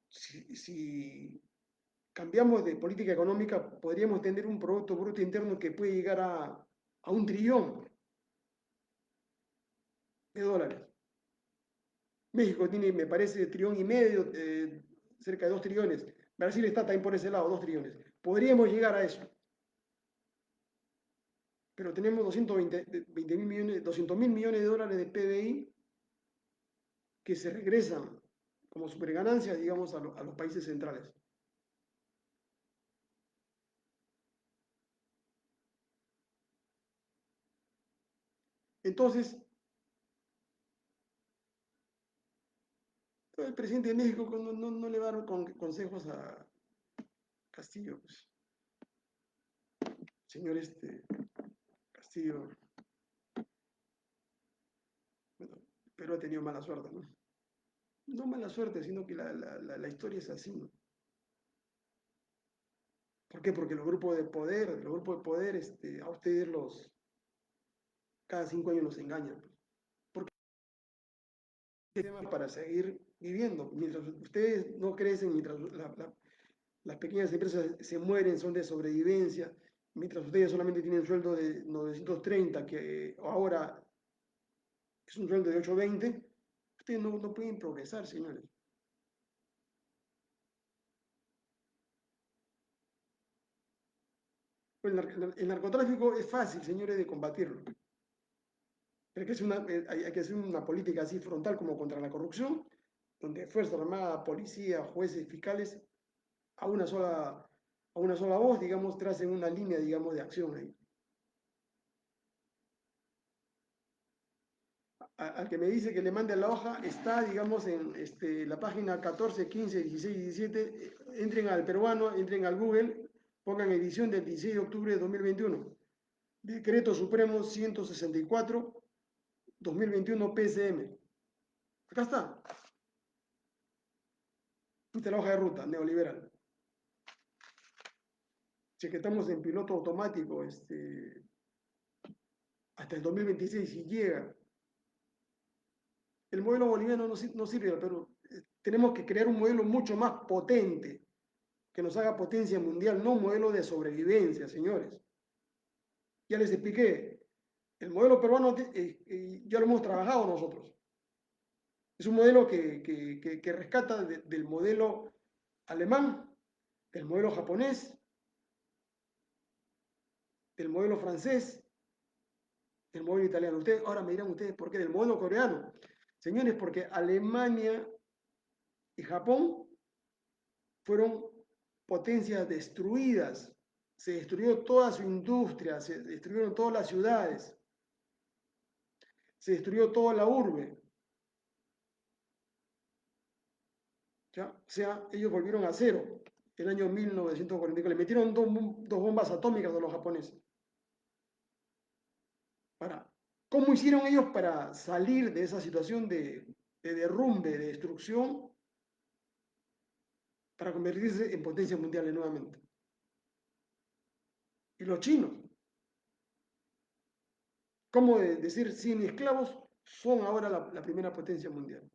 A: si cambiamos de política económica, podríamos tener un Producto Bruto Interno que puede llegar a 1 trillón de dólares. México tiene, me parece, 1,5 trillón, cerca de 2 trillones. Brasil está también por ese lado, 2 trillones. Podríamos llegar a eso. Pero tenemos 220 mil millones, 200 mil millones de dólares de PBI que se regresan como superganancias, digamos, a los países centrales. Entonces, el presidente de México no le va a dar consejos a Castillo, pues. Señor Castillo, bueno, pero ha tenido mala suerte, ¿no? No mala suerte, sino que la historia es así, ¿no? ¿Por qué? Porque los grupos de poder, a ustedes cada 5 años los engañan, pues. Porque para seguir viviendo. Mientras ustedes no crecen, mientras las pequeñas empresas se mueren, son de sobrevivencia, mientras ustedes solamente tienen sueldo de 930, que ahora es un sueldo de 820, ustedes no pueden progresar, señores. El narcotráfico es fácil, señores, de combatirlo. Pero hay que hacer una política así frontal como contra la corrupción, donde Fuerza Armada, policía, jueces, fiscales, a una sola voz, digamos, tracen una línea, digamos, de acción ahí. Al que me dice que le mande la hoja, está, digamos, en la página 14, 15, 16, 17. Entren al peruano, entren al Google, pongan edición del 16 de octubre de 2021. Decreto Supremo 164, 2021 PSM. Acá está. Esta es la hoja de ruta neoliberal. Si es que estamos en piloto automático hasta el 2026, si llega. El modelo boliviano no sirve al Perú. Tenemos que crear un modelo mucho más potente, que nos haga potencia mundial, no un modelo de sobrevivencia, señores. Ya les expliqué, el modelo peruano ya lo hemos trabajado nosotros. Es un modelo que rescata del modelo alemán, del modelo japonés, del modelo francés, del modelo italiano. Ustedes, ahora me dirán ustedes por qué, del modelo coreano. Señores, porque Alemania y Japón fueron potencias destruidas. Se destruyó toda su industria, se destruyeron todas las ciudades, se destruyó toda la urbe. ¿Ya? O sea, ellos volvieron a cero el año 1944. Le metieron dos bombas atómicas a los japoneses. Para, ¿cómo hicieron ellos para salir de esa situación de derrumbe, de destrucción, para convertirse en potencias mundiales nuevamente? Y los chinos, ¿cómo decir sin esclavos son ahora la primera potencia mundial?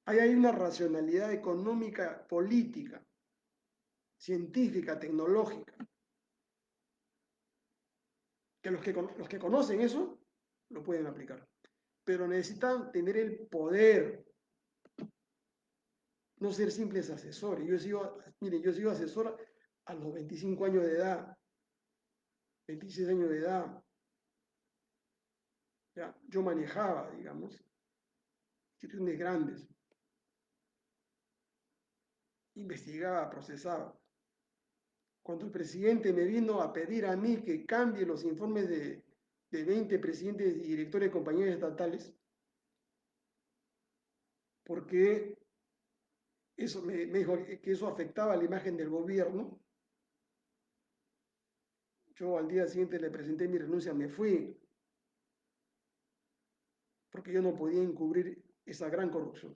A: Ahí hay una racionalidad económica, política, científica, tecnológica, que los que conocen eso lo pueden aplicar. Pero necesitan tener el poder, no ser simples asesores. Mire, yo he sido asesor a los 25 años de edad, 26 años de edad. ¿Ya? Yo manejaba, digamos, instituciones grandes, investigaba, procesaba. Cuando el presidente me vino a pedir a mí que cambie los informes de 20 presidentes y directores de compañías estatales, porque me dijo que eso afectaba la imagen del gobierno, yo al día siguiente le presenté mi renuncia, me fui, porque yo no podía encubrir esa gran corrupción.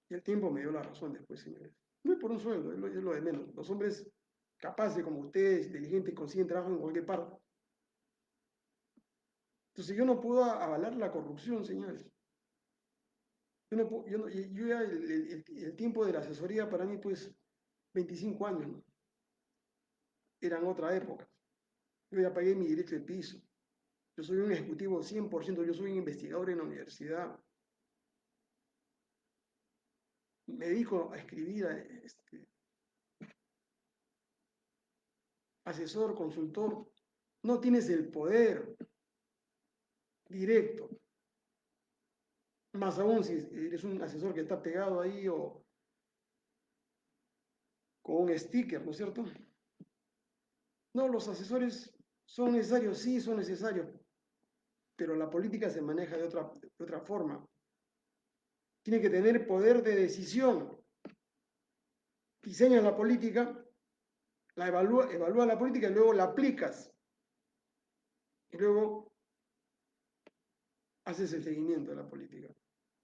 A: Y el tiempo me dio la razón después, señores. No es por un sueldo, es lo de menos. Los hombres capaces como ustedes, inteligentes, conscientes, trabajan en cualquier parte. Entonces yo no puedo avalar la corrupción, señores. Yo ya el tiempo de la asesoría para mí, pues, 25 años, ¿no? Eran otra época. Yo ya pagué mi derecho de piso. Yo soy un ejecutivo 100%, yo soy un investigador en la universidad. Me dedico a escribir, asesor, consultor. No tienes el poder directo. Más aún si eres un asesor que está pegado ahí o con un sticker, ¿no es cierto? No, los asesores son necesarios, sí, son necesarios, pero la política se maneja de otra forma. Tiene que tener poder de decisión. Diseñas la política, evalúa la política y luego la aplicas. Y luego haces el seguimiento de la política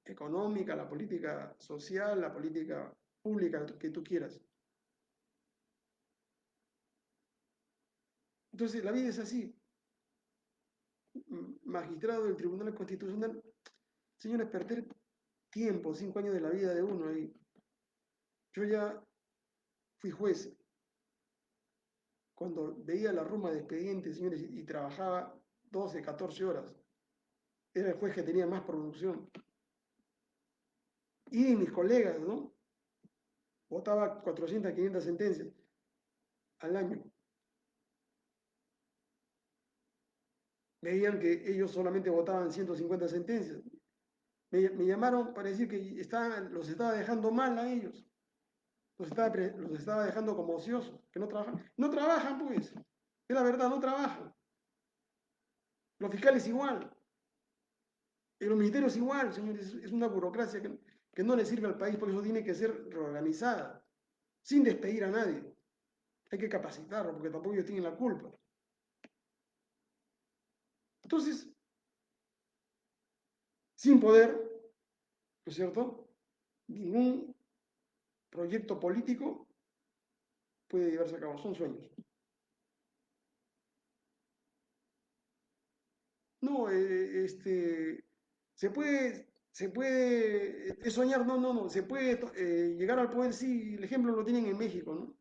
A: económica, la política social, la política pública que tú quieras. Entonces, la vida es así. Magistrado del Tribunal Constitucional, señores, perder tiempo, 5 años de la vida de uno ahí. Yo ya fui juez. Cuando veía la ruma de expedientes, señores, y trabajaba 12, 14 horas, era el juez que tenía más producción. Y mis colegas, ¿no? Votaba 400, 500 sentencias al año. Veían que ellos solamente votaban 150 sentencias. Me llamaron para decir que los estaba dejando mal a ellos. Los estaba dejando como ociosos, que no trabajan. No trabajan, pues. Es la verdad, no trabajan. Los fiscales igual. Y los ministerios igual, señores. Es una burocracia que no le sirve al país, por eso tiene que ser reorganizada, sin despedir a nadie. Hay que capacitarlo, porque tampoco ellos tienen la culpa. Entonces, sin poder, ¿no es cierto? Ningún proyecto político puede llevarse a cabo, son sueños. No, se puede, es soñar, no, se puede llegar al poder, sí, el ejemplo lo tienen en México, ¿no?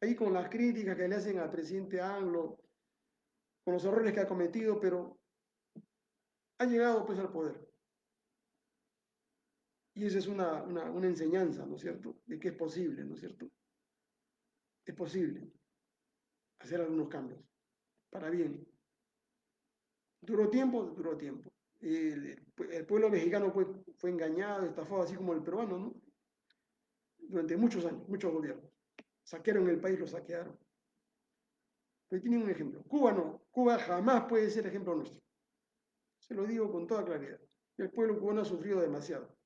A: Ahí con las críticas que le hacen al presidente Anglo, con los errores que ha cometido, pero ha llegado pues al poder. Y esa es una enseñanza, ¿no es cierto? De que es posible, ¿no es cierto? Es posible hacer algunos cambios, para bien. ¿Duró tiempo? Duró tiempo. El pueblo mexicano fue engañado, estafado, así como el peruano, ¿no? Durante muchos años, muchos gobiernos. Saquearon el país, lo saquearon. Pero tienen un ejemplo. Cuba no. Cuba jamás puede ser ejemplo nuestro. Se lo digo con toda claridad. El pueblo cubano ha sufrido demasiado.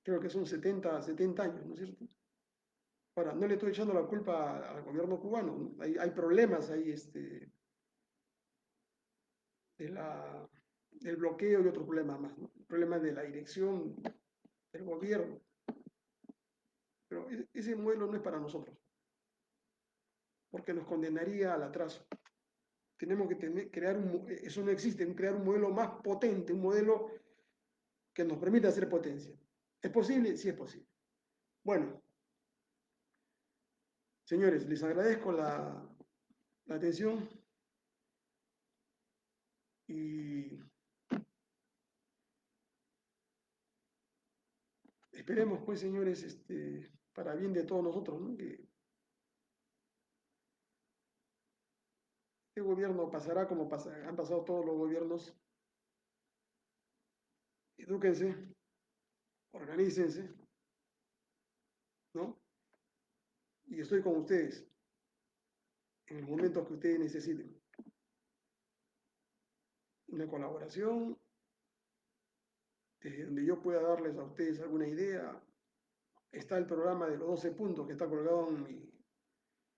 A: Creo que son 70 años, ¿no es cierto? Ahora, no le estoy echando la culpa al gobierno cubano, ¿no? Hay problemas ahí de del bloqueo y otro problema más, ¿no? Problemas de la dirección del gobierno. Pero ese modelo no es para nosotros, porque nos condenaría al atraso. Tenemos que crear eso no existe, crear un modelo más potente, un modelo que nos permita hacer potencia. ¿Es posible? Sí es posible. Bueno, señores, les agradezco la atención y esperemos, pues, señores, para bien de todos nosotros, ¿no? Que este gobierno pasará como han pasado todos los gobiernos. Edúquense, organícense, ¿no? Y estoy con ustedes en los momentos que ustedes necesiten. Una colaboración desde donde yo pueda darles a ustedes alguna idea. Está el programa de los 12 puntos que está colgado en mi...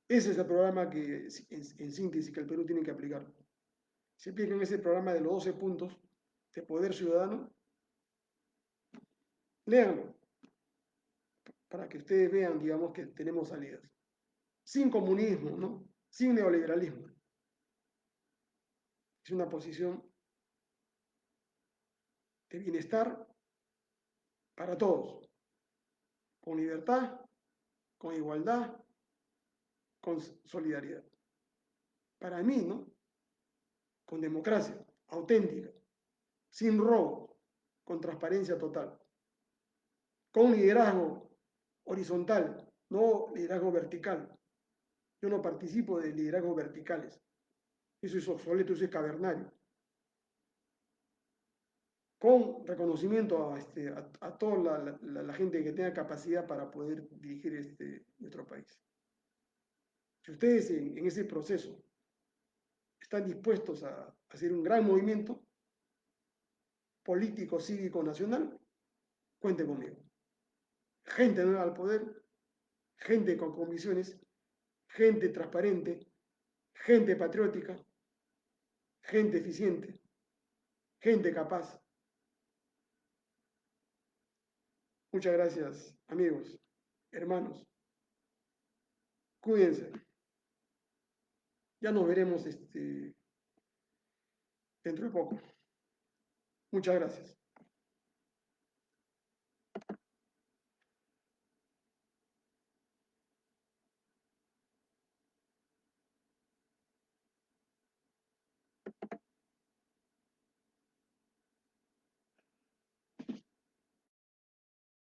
A: Ese es el programa que, en síntesis, que el Perú tiene que aplicar. Si aplican ese programa de los 12 puntos de poder ciudadano, léanlo para que ustedes vean, digamos, que tenemos salidas. Sin comunismo, ¿no? Sin neoliberalismo. Es una posición de bienestar para todos, con libertad, con igualdad, con solidaridad. Para mí, ¿no? Con democracia auténtica, sin robo, con transparencia total, con liderazgo horizontal, no liderazgo vertical. Yo no participo de liderazgos verticales. Eso es obsoleto, eso es cavernario. Con reconocimiento a toda la gente que tenga capacidad para poder dirigir nuestro país. Si ustedes en ese proceso están dispuestos a hacer un gran movimiento político, cívico, nacional, cuenten conmigo. Gente nueva al poder, gente con convicciones, gente transparente, gente patriótica, gente eficiente, gente capaz. Muchas gracias, amigos, hermanos. Cuídense. Ya nos veremos dentro de poco. Muchas gracias.